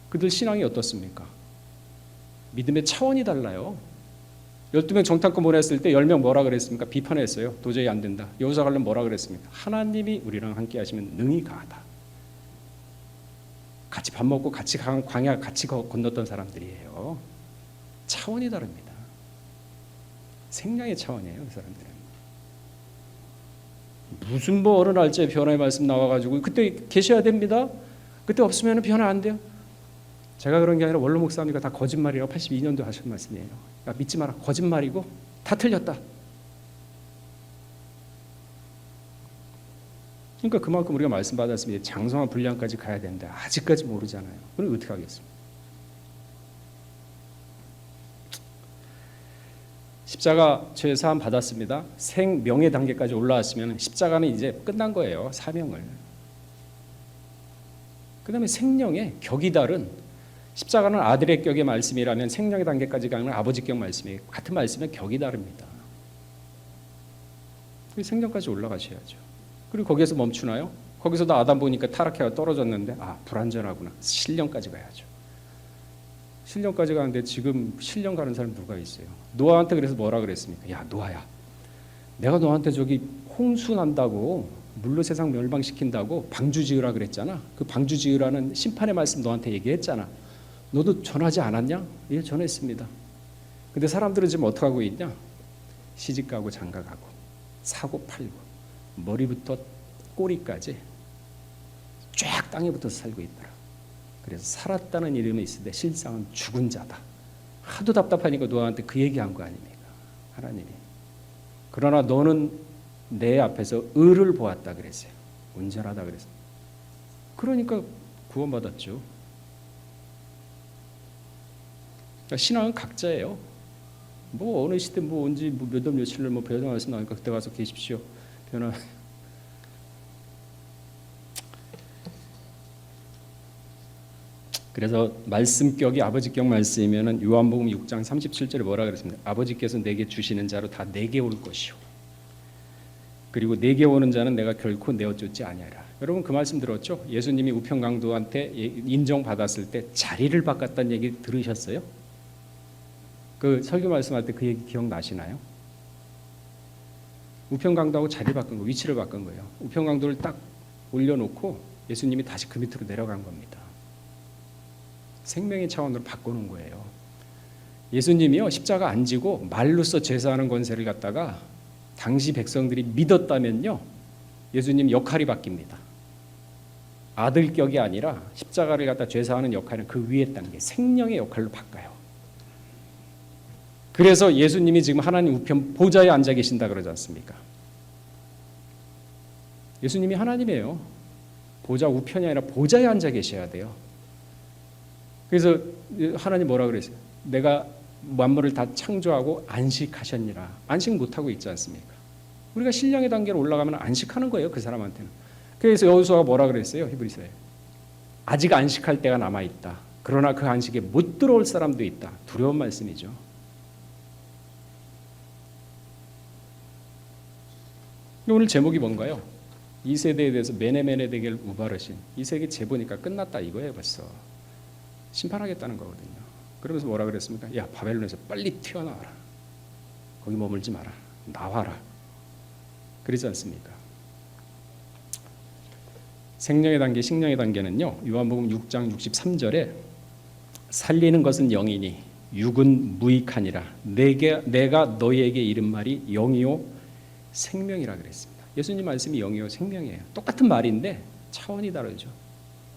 그들 신앙이 어떻습니까? 믿음의 차원이 달라요. 12명 정탐꾼 보냈을 때 10명 뭐라 그랬습니까? 비판했어요. 도저히 안 된다. 여호수아와 갈렙 뭐라 그랬습니까? 하나님이 우리랑 함께 하시면 능히 가하다. 같이 밥 먹고 같이 광야 같이 건넜던 사람들이에요. 차원이 다릅니다. 생명의 차원이에요. 그 사람들은. 무슨 뭐 어느 날짜에 변화의 말씀 나와가지고 그때 계셔야 됩니다. 그때 없으면 변화 안 돼요. 제가 그런 게 아니라 원로 목사님과 다 거짓말이라고 82년도 하신 말씀이에요. 그러니까 믿지 마라. 거짓말이고 다 틀렸다. 그러니까 그만큼 우리가 말씀 받았으면 장성한 분량까지 가야 되는데 아직까지 모르잖아요. 그럼 어떻게 하겠습니까? 십자가 죄사함 받았습니다. 생명의 단계까지 올라왔으면 십자가는 이제 끝난 거예요. 사명을. 그 다음에 생명의 격이 다른, 십자가는 아들의 격의 말씀이라면 생명의 단계까지 가는 아버지 격 말씀이 같은 말씀은 격이 다릅니다. 생명까지 올라가셔야죠. 그리고 거기에서 멈추나요? 거기서도 아담 보니까 타락해가 떨어졌는데 불완전하구나. 신령까지 가야죠. 신령까지 가는데 지금 신령 가는 사람 누가 있어요? 노아한테 그래서 뭐라 그랬습니까? 야 노아야, 내가 너한테 저기 홍수 난다고, 물로 세상 멸망시킨다고 방주 지으라 그랬잖아. 그 방주 지으라는 심판의 말씀 너한테 얘기했잖아. 너도 전하지 않았냐? 예, 전했습니다. 근데 사람들은 지금 어떻게 하고 있냐? 시집가고 장가가고 사고 팔고 머리부터 꼬리까지 쫙 땅에 붙어서 살고 있더라. 그래서 살았다는 이름이 있는데 실상은 죽은 자다. 하도 답답하니까 노아한테 그 얘기한 거 아닙니까? 하나님이. 그러나 너는 내 앞에서 의를 보았다 그랬어요. 온전하다 그랬어요. 그러니까 구원받았죠. 그러니까 신앙은 각자예요. 뭐 어느 시대 뭐 언제 몇 월 며칠날 뭐 변화 말씀 나오니까 그때 가서 계십시오. 변화. 그래서 말씀격이 아버지격 말씀이면은 요한복음 6장 37절에 뭐라 그랬습니까? 아버지께서 내게 주시는 자로 다 내게 올 것이요. 그리고 내게 오는 자는 내가 결코 내어 쫓지 아니하리라. 여러분 그 말씀 들었죠? 예수님이 우편강도한테 인정받았을 때 자리를 바꿨다는 얘기 들으셨어요? 그 설교 말씀할 때 그 얘기 기억나시나요? 우편강도하고 자리 바꾼 거, 위치를 바꾼 거예요. 우편강도를 딱 올려놓고 예수님이 다시 그 밑으로 내려간 겁니다. 생명의 차원으로 바꾸는 거예요. 예수님이요 십자가 안 지고 말로써 제사하는 권세를 갖다가 당시 백성들이 믿었다면요 예수님 역할이 바뀝니다. 아들격이 아니라 십자가를 갖다 제사하는 역할은 그 위에 단계 생명의 역할로 바꿔요. 그래서 예수님이 지금 하나님 우편 보좌에 앉아 계신다 그러지 않습니까? 예수님이 하나님이에요. 보좌 우편이 아니라 보좌에 앉아 계셔야 돼요. 그래서 하나님 뭐라 그랬어요? 내가 만물을 다 창조하고 안식하셨니라. 안식 못하고 있지 않습니까? 우리가 신령의 단계로 올라가면 안식하는 거예요. 그 사람한테는. 그래서 여호수아가 뭐라 그랬어요? 히브리서에. 아직 안식할 때가 남아있다. 그러나 그 안식에 못 들어올 사람도 있다. 두려운 말씀이죠. 오늘 제목이 뭔가요? 이 세대에 대해서 메네메네 대결 우바르신. 이 세계 재보니까 끝났다 이거예요. 벌써. 심판하겠다는 거거든요. 그러면서 뭐라 그랬습니까? 야 바벨론에서 빨리 튀어나와라. 거기 머물지 마라. 나와라. 그러지 않습니까? 생명의 단계, 식령의 단계는요. 요한복음 6장 63절에 살리는 것은 영이니 육은 무익하니라. 내가 너희에게 이른 말이 영이요 생명이라 그랬습니다. 예수님 말씀이 영이요 생명이에요. 똑같은 말인데 차원이 다르죠.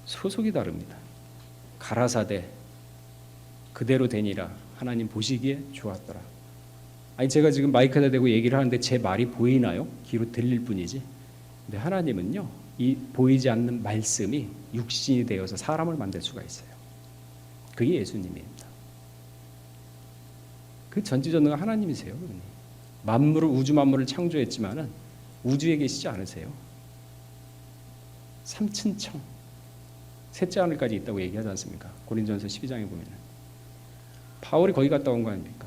소속이 다릅니다. 가라사대 그대로 되니라. 하나님 보시기에 좋았더라. 아니 제가 지금 마이크에다 대고 얘기를 하는데 제 말이 보이나요? 귀로 들릴 뿐이지. 근데 하나님은요 이 보이지 않는 말씀이 육신이 되어서 사람을 만들 수가 있어요. 그게 예수님입니다. 그 전지전능한 하나님이세요. 만물을 우주 만물을 창조했지만은 우주에 계시지 않으세요. 삼층청 셋째 하늘까지 있다고 얘기하지 않습니까? 고린도전서 12장에 보면 바울이 거기 갔다 온 거 아닙니까?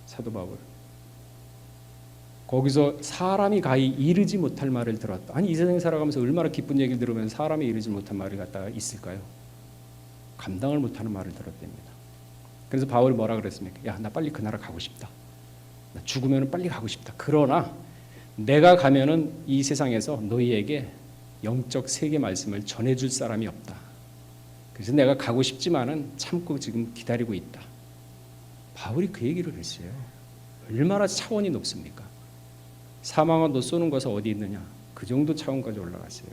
사도 바울. 거기서 사람이 가히 이르지 못할 말을 들었다. 아니 이 세상에 살아가면서 얼마나 기쁜 얘기를 들으면 사람이 이르지 못한 말을 갖다가 있을까요? 감당을 못하는 말을 들었답니다. 그래서 바울이 뭐라 그랬습니까? 야, 나 빨리 그 나라 가고 싶다. 나 죽으면 빨리 가고 싶다. 그러나 내가 가면은 이 세상에서 너희에게 영적 세계 말씀을 전해줄 사람이 없다. 그래서 내가 가고 싶지만은 참고 지금 기다리고 있다. 바울이 그 얘기를 했어요. 얼마나 차원이 높습니까? 사망아 너 쏘는 것은 어디 있느냐? 그 정도 차원까지 올라갔어요.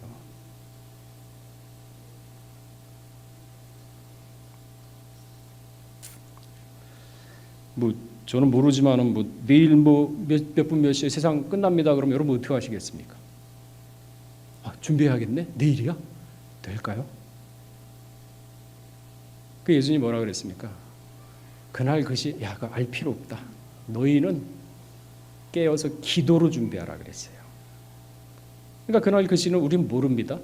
뭐 저는 모르지만은 뭐 내일 뭐 몇 분 몇 시에 세상 끝납니다. 그러면 여러분 어떻게 하시겠습니까? 준비해야겠네. 내일이야? 될까요? 그 예수님이 뭐라 그랬습니까? 그날 그것이 그거 알 필요 없다. 너희는 깨어서 기도로 준비하라 그랬어요. 그러니까 그날 그 시는 우린 모릅니다.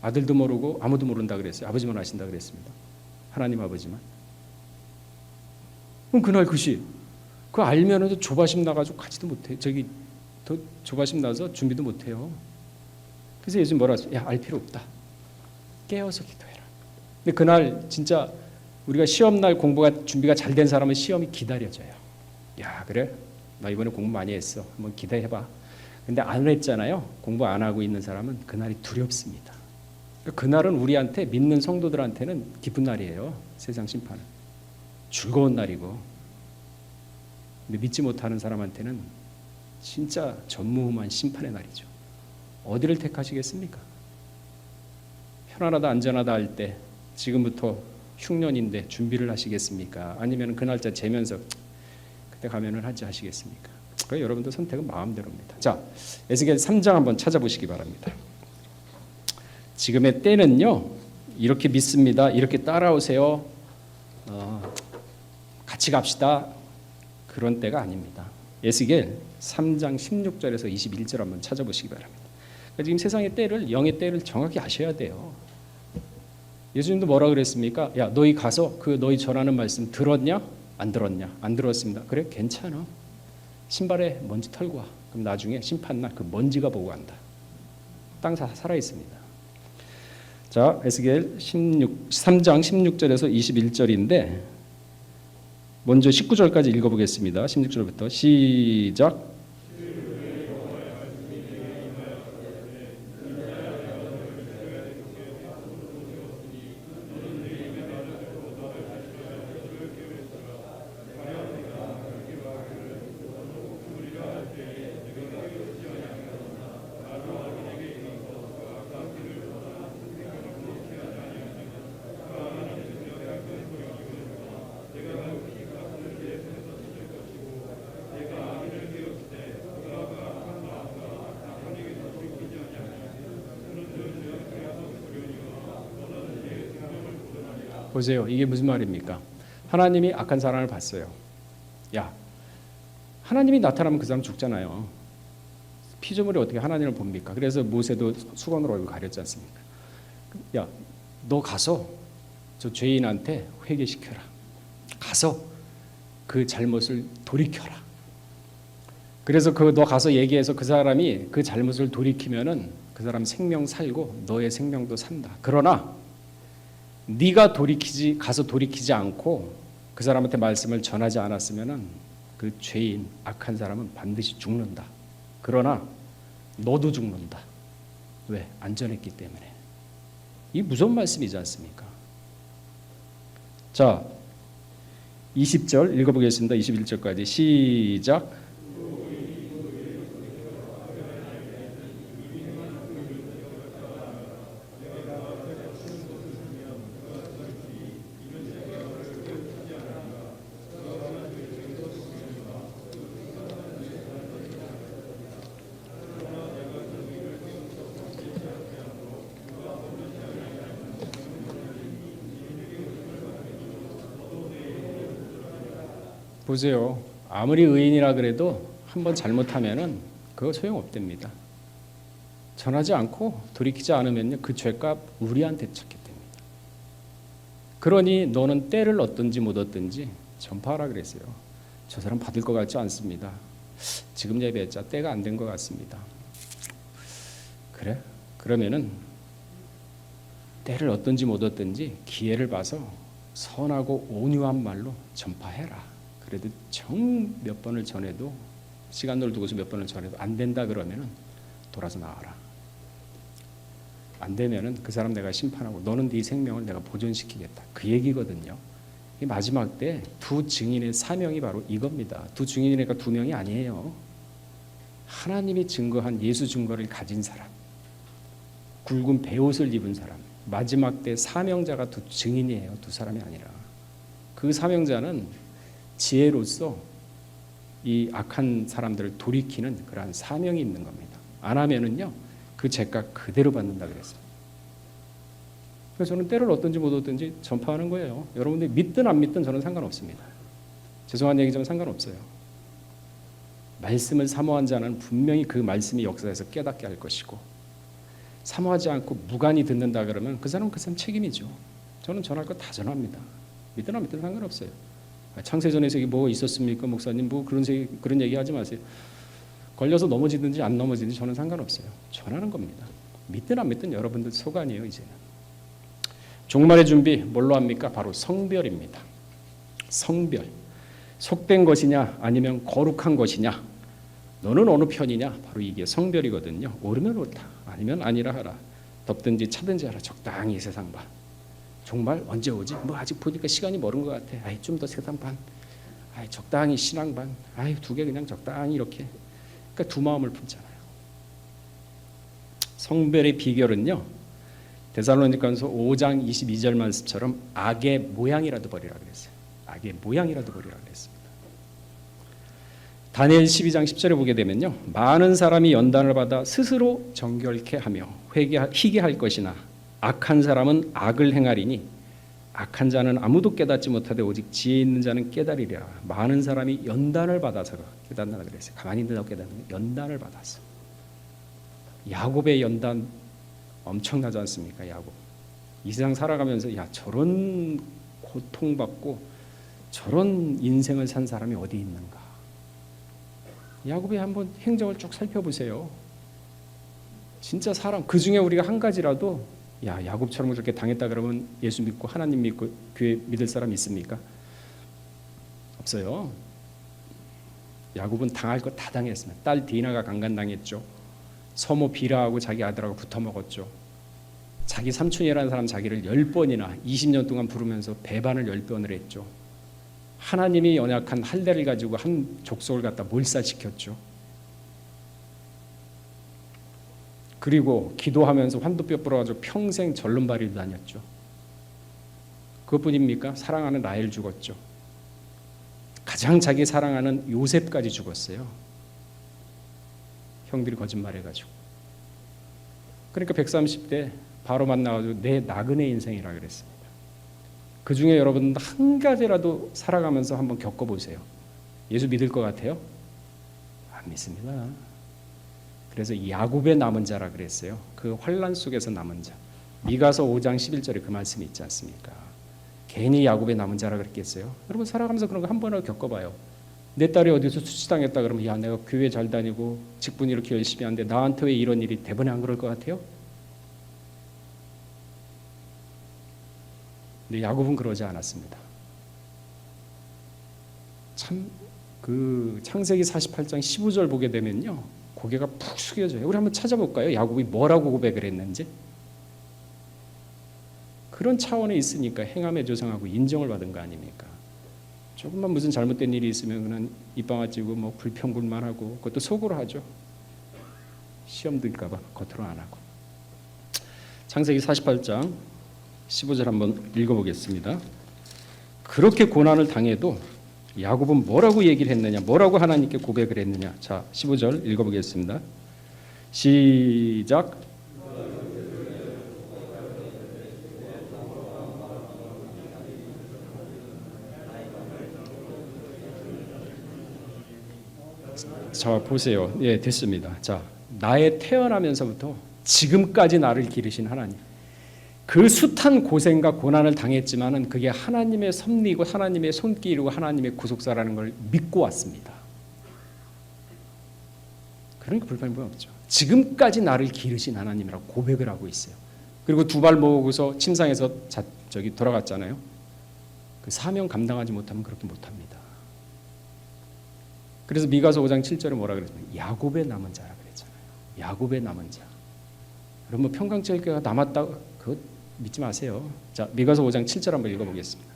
아들도 모르고 아무도 모른다 그랬어요. 아버지만 아신다 그랬습니다. 하나님 아버지만. 그럼 그날 그 시, 그거 알면은 조바심 나가지고 가지도 못해. 더 조바심 나서 준비도 못해요. 그래서 예수님 뭐라 했어요? 알 필요 없다. 깨어서 기도해라. 근데 그날 진짜 우리가 시험날 공부가 준비가 잘 된 사람은 시험이 기다려져요. 그래? 나 이번에 공부 많이 했어. 한번 기대해봐. 근데 안 했잖아요. 공부 안 하고 있는 사람은 그날이 두렵습니다. 그날은 우리한테 믿는 성도들한테는 기쁜 날이에요. 세상 심판은. 즐거운 날이고. 근데 믿지 못하는 사람한테는 진짜 전무후무한 심판의 날이죠. 어디를 택하시겠습니까? 편안하다 안전하다 할 때 지금부터 흉년인데 준비를 하시겠습니까? 아니면 그 날짜 재면서 그때 가면은 하지 하시겠습니까? 여러분들 선택은 마음대로입니다. 자, 에스겔 3장 한번 찾아보시기 바랍니다. 지금의 때는요, 이렇게 믿습니다. 이렇게 따라오세요. 같이 갑시다. 그런 때가 아닙니다. 에스겔 3장 16절에서 21절 한번 찾아보시기 바랍니다. 지금 세상의 때를, 영의 때를 정확히 아셔야 돼요. 예수님도 뭐라 그랬습니까? 너희 가서 그 너희 전하는 말씀 들었냐? 안 들었냐? 안 들었습니다. 그래? 괜찮아. 신발에 먼지 털고 와. 그럼 나중에 심판날 그 먼지가 보고 간다. 땅 살아 있습니다. 자, 에스겔 3장 16절에서 21절인데 먼저 19절까지 읽어보겠습니다. 16절부터 시작. 보세요. 이게 무슨 말입니까? 하나님이 악한 사람을 봤어요. 하나님이 나타나면 그 사람 죽잖아요. 피조물이 어떻게 하나님을 봅니까? 그래서 모세도 수건으로 얼굴 가렸지 않습니까? 너 가서 저 죄인한테 회개시켜라. 가서 그 잘못을 돌이켜라. 그래서 너 가서 얘기해서 그 사람이 그 잘못을 돌이키면은 그 사람 생명 살고 너의 생명도 산다. 그러나 네가 가서 돌이키지 않고 그 사람한테 말씀을 전하지 않았으면은 그 죄인 악한 사람은 반드시 죽는다. 그러나 너도 죽는다. 왜? 안전했기 때문에. 이 무서운 말씀이지 않습니까? 자, 20절 읽어보겠습니다. 21절까지 시작. 보세요. 아무리 의인이라 그래도 한번 잘못하면은 그거 소용없답니다. 전하지 않고 돌이키지 않으면요, 그 죄값 우리한테 찾게 됩니다. 그러니 너는 때를 얻든지 못 얻든지 전파하라 그랬어요. 저 사람 받을 것 같지 않습니다. 지금 예배했자 때가 안 된 것 같습니다. 그래? 그러면은 때를 얻든지 못 얻든지 기회를 봐서 선하고 온유한 말로 전파해라. 그래도 정 몇 번을 전해도 시간을 두고서 몇 번을 전해도 안 된다 그러면은 돌아서 나와라. 안 되면은 그 사람 내가 심판하고 너는 네 생명을 내가 보존시키겠다. 그 얘기거든요. 이 마지막 때 두 증인의 사명이 바로 이겁니다. 두 증인이니까 두 명이 아니에요. 하나님이 증거한 예수 증거를 가진 사람, 굵은 베옷을 입은 사람, 마지막 때 사명자가 두 증인이에요. 두 사람이 아니라. 그 사명자는 지혜로서 이 악한 사람들을 돌이키는 그러한 사명이 있는 겁니다. 안 하면은요 그 죄값 그대로 받는다 그랬습니다. 그래서 저는 때를 얻든지 못 얻든지 전파하는 거예요. 여러분들이 믿든 안 믿든 저는 상관없습니다. 죄송한 얘기지만 상관없어요. 말씀을 사모한 자는 분명히 그 말씀이 역사에서 깨닫게 할 것이고, 사모하지 않고 무관히 듣는다 그러면 그 사람은 그 사람 책임이죠. 저는 전할 거 다 전합니다. 믿든 안 믿든 상관없어요. 창세전에서 이게 뭐 있었습니까 목사님, 뭐 그런 얘기 하지 마세요. 걸려서 넘어지든지 안 넘어지든지 저는 상관없어요. 전하는 겁니다. 믿든 안 믿든 여러분들 소관이에요. 이제는 종말의 준비 뭘로 합니까? 바로 성별입니다. 성별. 속된 것이냐 아니면 거룩한 것이냐, 너는 어느 편이냐, 바로 이게 성별이거든요. 옳으면 옳다, 아니면 아니라 하라. 덥든지 차든지 하라. 적당히 세상 봐. 정말 언제 오지? 뭐 아직 보니까 시간이 멀은 것 같아. 아이 좀 더 세상 반. 아이 적당히 신앙 반. 아이 두 개 그냥 적당히 이렇게. 그러니까 두 마음을 품잖아요. 성별의 비결은요, 데살로니가서 5장 22절 말씀처럼 악의 모양이라도 버리라 그랬어요. 악의 모양이라도 버리라 그랬습니다. 다니엘 12장 10절에 보게 되면요, 많은 사람이 연단을 받아 스스로 정결케 하며 희게 할 것이나 악한 사람은 악을 행하리니 악한 자는 아무도 깨닫지 못하되 오직 지혜 있는 자는 깨달으리라. 많은 사람이 연단을 받아서 깨닫는다 그랬어요. 가만히 있는다고 깨닫는 연단을 받았어. 야곱의 연단 엄청나지 않습니까? 야곱 이 세상 살아가면서 야 저런 고통받고 저런 인생을 산 사람이 어디 있는가. 야곱의 한번 행적을 쭉 살펴보세요. 진짜 사람, 그 중에 우리가 한 가지라도 야 야곱처럼 그렇게 당했다 그러면 예수 믿고 하나님 믿고 교회 믿을 사람 있습니까? 없어요. 야곱은 당할 거 다 당했습니다. 딸 디나가 강간당했죠. 서모 비라하고 자기 아들하고 붙어먹었죠. 자기 삼촌이라는 사람 자기를 10번이나 20년 동안 부르면서 배반을 10번을 했죠. 하나님이 연약한 할례를 가지고 한 족속을 갖다 몰살시켰죠. 그리고 기도하면서 환도뼈 부러가지고 평생 절름발이로 다녔죠. 그것뿐입니까? 사랑하는 라헬 죽었죠. 가장 자기 사랑하는 요셉까지 죽었어요. 형들이 거짓말해가지고. 그러니까 130대 바로 만나가지고 내 나그네 인생이라 그랬습니다. 그 중에 여러분 한 가지라도 살아가면서 한번 겪어보세요. 예수 믿을 것 같아요? 안 믿습니다. 그래서 야곱의 남은 자라 그랬어요. 그 환난 속에서 남은 자. 미가서 5장 11절에 그 말씀이 있지 않습니까? 괜히 야곱의 남은 자라 그랬겠어요? 여러분 살아가면서 그런 거 한 번이라도 겪어봐요. 내 딸이 어디서 수치당했다 그러면 야 내가 교회 잘 다니고 직분 이렇게 열심히 하는데 나한테 왜 이런 일이 대번에 안 그럴 것 같아요? 근데 야곱은 그러지 않았습니다. 참 그 창세기 48장 15절 보게 되면요, 고개가 푹 숙여져요. 우리 한번 찾아볼까요? 야곱이 뭐라고 고백을 했는지. 그런 차원에 있으니까 행함에 조성하고 인정을 받은 거 아닙니까? 조금만 무슨 잘못된 일이 있으면 그냥 입방아찌고 뭐 불평불만하고, 그것도 속으로 하죠. 시험 들까 봐 겉으로 안 하고. 창세기 48장 15절 한번 읽어보겠습니다. 그렇게 고난을 당해도 야곱은 뭐라고 얘기를 했느냐, 뭐라고 하나님께 고백을 했느냐. 자, 15절 읽어보겠습니다. 시작. 자, 보세요. 예, 됐습니다. 자, 나의 태어나면서부터 지금까지 나를 기르신 하나님. 그 숱한 고생과 고난을 당했지만은 그게 하나님의 섭리고 하나님의 손길이고 하나님의 구속사라는 걸 믿고 왔습니다. 그러니까 불평이 없죠. 지금까지 나를 기르신 하나님이라고 고백을 하고 있어요. 그리고 두 발 모으고서 침상에서 돌아갔잖아요. 그 사명 감당하지 못하면 그렇게 못합니다. 그래서 미가서 5장 7절에 뭐라 그랬냐면 야곱의 남은 자라 그랬잖아요. 야곱의 남은 자. 여러분 평강절개가 남았다 그거 믿지 마세요. 자, 미가서 5장 7절 한번 읽어보겠습니다.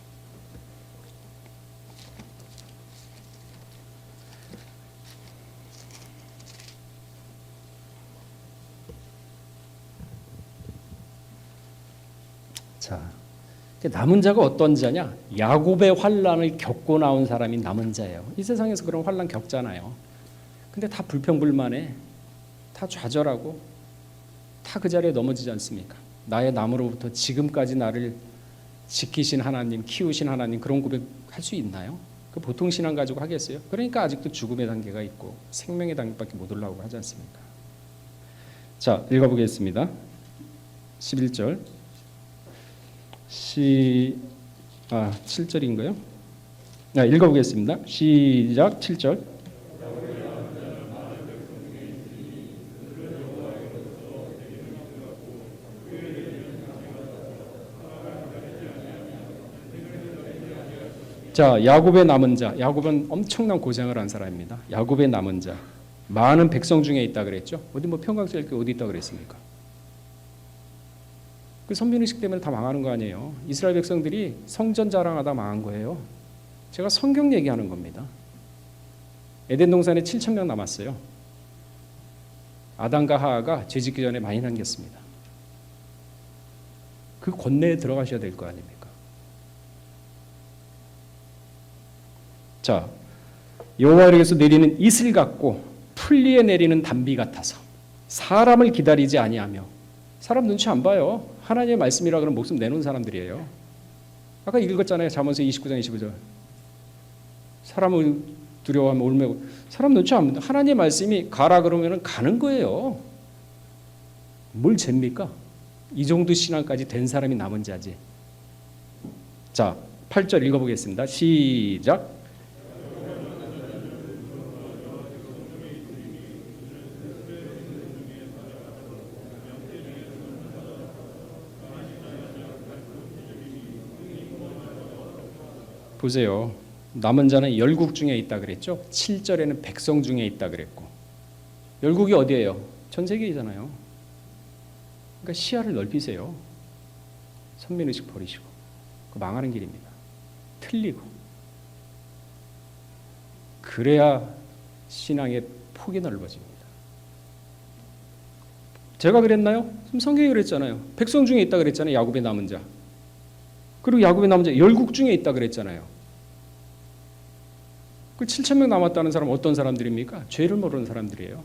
자, 남은 자가 어떤 자냐? 야곱의 환난을 겪고 나온 사람이 남은 자예요. 이 세상에서 그런 환난 겪잖아요. 근데 다 불평불만해. 다 좌절하고 다 그 자리에 넘어지지 않습니까? 나의 남으로부터 지금까지 나를 지키신 하나님, 키우신 하나님, 그런 고백할 수 있나요? 그 보통 신앙 가지고 하겠어요? 그러니까 아직도 죽음의 단계가 있고 생명의 단계밖에 못 올라오고 하지 않습니까? 자, 읽어보겠습니다. 11절 7절인가요? 읽어보겠습니다. 시작. 7절. 자, 야곱의 남은 자. 야곱은 엄청난 고생을 한 사람입니다. 야곱의 남은 자. 많은 백성 중에 있다 그랬죠. 어디 뭐 평강sel교 어디 있다 그랬습니까? 그 선민의식 때문에 다 망하는 거 아니에요. 이스라엘 백성들이 성전 자랑하다 망한 거예요. 제가 성경 얘기하는 겁니다. 에덴 동산에 7,000명 남았어요. 아담과 하하가 죄짓기 전에 많이 남겼습니다. 그 권내에 들어가셔야 될 거 아닙니까? 자, 여호와에게서 내리는 이슬 같고 풀리에 내리는 단비 같아서 사람을 기다리지 아니하며. 사람 눈치 안 봐요. 하나님의 말씀이라 그러면 목숨 내놓은 사람들이에요. 아까 읽었잖아요. 잠언서 29장 25절. 사람을 두려워하면 올매고. 사람 눈치 안 본다. 하나님의 말씀이 가라 그러면 가는 거예요. 뭘 잽니까? 이 정도 신앙까지 된 사람이 남은 자지. 자, 8절 읽어보겠습니다. 시작. 보세요. 남은 자는 열국 중에 있다 그랬죠. 7절에는 백성 중에 있다 그랬고. 열국이 어디예요? 전 세계이잖아요. 그러니까 시야를 넓히세요. 선민의식 버리시고. 그 망하는 길입니다. 틀리고. 그래야 신앙의 폭이 넓어집니다. 제가 그랬나요? 성경이 그랬잖아요. 백성 중에 있다 그랬잖아요. 야곱의 남은 자. 그리고 야곱의 남은 자 열국 중에 있다 그랬잖아요. 그 7,000명 남았다는 사람은 어떤 사람들입니까? 죄를 모르는 사람들이에요.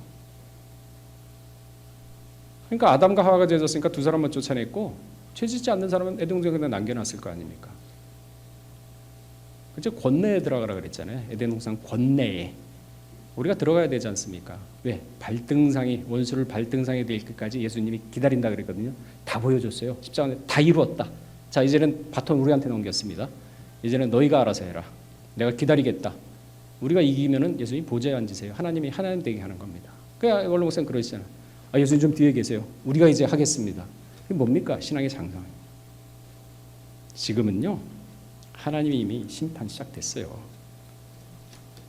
그러니까 아담과 하와가 죄 졌으니까 두 사람만 쫓아냈고 죄 짓지 않는 사람은 에덴 동산에 그냥 남겨놨을 거 아닙니까? 그죠? 권내에 들어가라 그랬잖아요. 에덴 동산 권내에. 우리가 들어가야 되지 않습니까? 왜? 발등상이, 원수를 발등상에 될 때까지 예수님이 기다린다 그랬거든요. 다 보여줬어요. 십자가에 다 이루었다. 자, 이제는 바톤 우리한테 넘겼습니다. 이제는 너희가 알아서 해라. 내가 기다리겠다. 우리가 이기면은 예수님 보좌에 앉으세요. 하나님이 하나님 되게 하는 겁니다. 그냥 원로 목사님 그러시잖아요. 예수님 좀 뒤에 계세요. 우리가 이제 하겠습니다. 이게 뭡니까? 신앙의 장성. 지금은요. 하나님이 이미 심판 시작됐어요.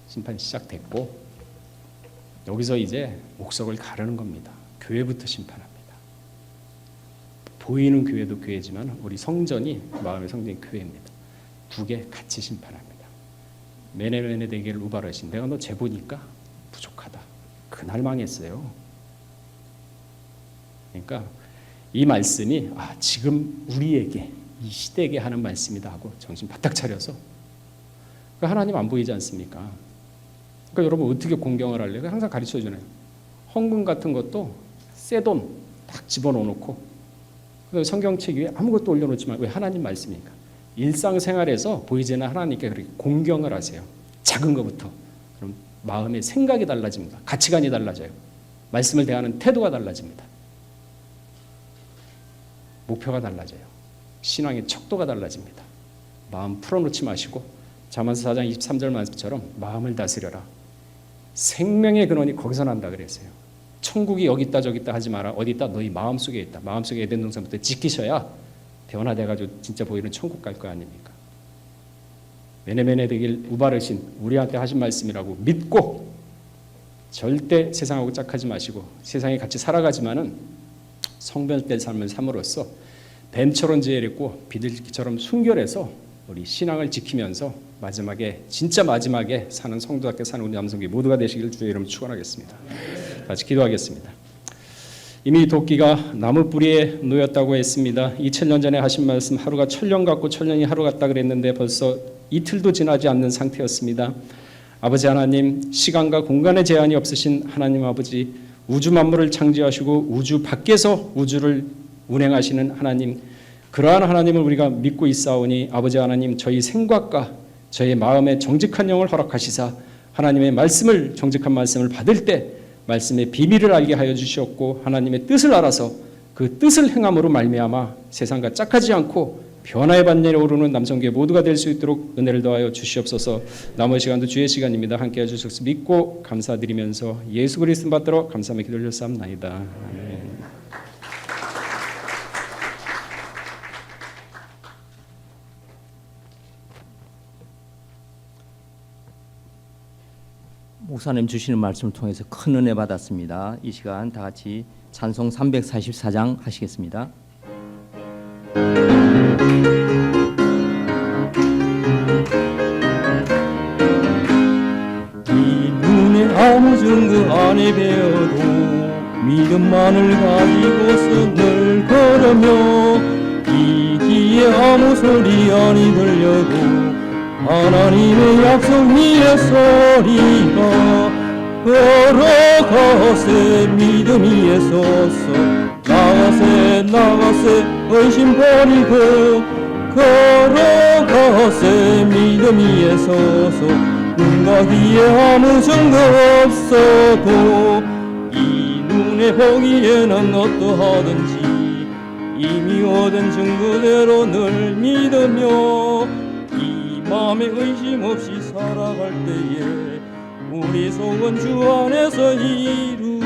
심판 시작됐고 여기서 이제 목석을 가르는 겁니다. 교회부터 심판합니다. 보이는 교회도 교회지만 우리 성전이 마음의 성전이 교회입니다. 두 개 같이 심판합니다. 메네메네 대기를 우발하신 내가 너 재보니까 부족하다. 그날 망했어요. 그러니까 이 말씀이 지금 우리에게 이 시대에게 하는 말씀이다 하고 정신 바짝 차려서 그러니까 하나님 안 보이지 않습니까? 그러니까 여러분 어떻게 공경을 할래요? 항상 가르쳐 주네요. 헌금 같은 것도 새 돈 딱 집어넣고 성경책 위에 아무것도 올려놓지 말고 왜 하나님 말씀이니까 일상생활에서 보이지 않는 하나님께 그렇게 공경을 하세요. 작은 것부터. 그럼 마음의 생각이 달라집니다. 가치관이 달라져요. 말씀을 대하는 태도가 달라집니다. 목표가 달라져요. 신앙의 척도가 달라집니다. 마음 풀어놓지 마시고 잠언서 4장 23절 말씀처럼 마음을 다스려라. 생명의 근원이 거기서 난다 그랬어요. 천국이 여기 있다 저기 있다 하지 마라. 어디 있다? 너희 마음속에 있다. 마음속에 에덴 동산부터 지키셔야 변화돼가지고 진짜 보이는 천국 갈 거 아닙니까? 메네메네 되길 우바르신 우리한테 하신 말씀이라고 믿고 절대 세상하고 짝하지 마시고 세상에 같이 살아가지만은 성별된 삶을 삶으로써 뱀처럼 지혜롭고 비둘기처럼 순결해서 우리 신앙을 지키면서 마지막에 진짜 마지막에 사는 성도답게 사는 우리 남성기 모두가 되시기를 주의 이름으로 축원하겠습니다. 같이 기도하겠습니다. 이미 도끼가 나무 뿌리에 놓였다고 했습니다. 2000년 전에 하신 말씀 하루가 천년 같고 천년이 하루 같다 그랬는데 벌써 이틀도 지나지 않는 상태였습니다. 아버지 하나님, 시간과 공간의 제한이 없으신 하나님 아버지, 우주 만물을 창조하시고 우주 밖에서 우주를 운행하시는 하나님, 그러한 하나님을 우리가 믿고 있사오니 아버지 하나님, 저희 생각과 저희 마음의 정직한 영을 허락하시사 하나님의 말씀을, 정직한 말씀을 받을 때 말씀의 비밀을 알게 하여 주시옵고 하나님의 뜻을 알아서 그 뜻을 행함으로 말미암아 세상과 짝하지 않고 변화의 반열에 오르는 남성계 모두가 될 수 있도록 은혜를 더하여 주시옵소서. 남은 시간도 주의 시간입니다. 함께 해주셔서 믿고 감사드리면서 예수 그리스도 받들어 감사하며 기도를 드렸사옵나이다. 아멘. 목사님 주시는 말씀을 통해서 큰 은혜 받았습니다. 이 시간 다 같이 찬송 344장 하시겠습니다. 이 눈에 아무 증거 안에 배어도 믿음만을 가지고서 늘 걸으며 이 귀에 아무 소리 아니 들려도 하나님의 약속 위에 소리가 걸어가세 믿음 위에 서서 나가세 의심 버리고 걸어가세 믿음 위에 서서 눈과 귀에 아무 증거 없어도 이 눈에 보기에는 어떠하든지 이미 얻은 증거대로 늘 믿으며 마음에 의심 없이 살아갈 때에 우리 속은 주 안에서 이루리.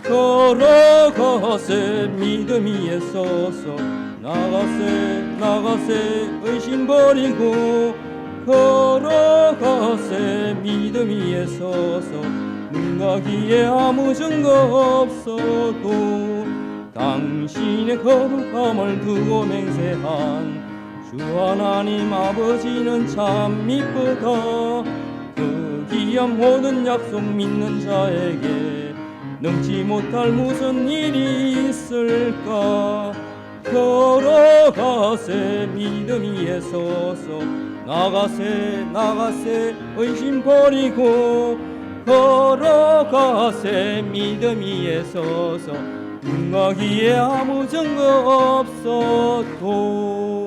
걸어가세 믿음 위에 서서 나가세 의심 버리고 걸어가세 믿음 위에 서서 눈과 귀에 아무 증거 없어도 당신의 거룩함을 두고 맹세한 주 하나님 아버지는 참 미쁘다. 그 귀한 모든 약속 믿는 자에게 능치 못할 무슨 일이 있을까. 걸어가세 믿음 위에 서서 나가세 의심 버리고 걸어가세 믿음 위에 서서 눈과 귀에 아무 증거 없어도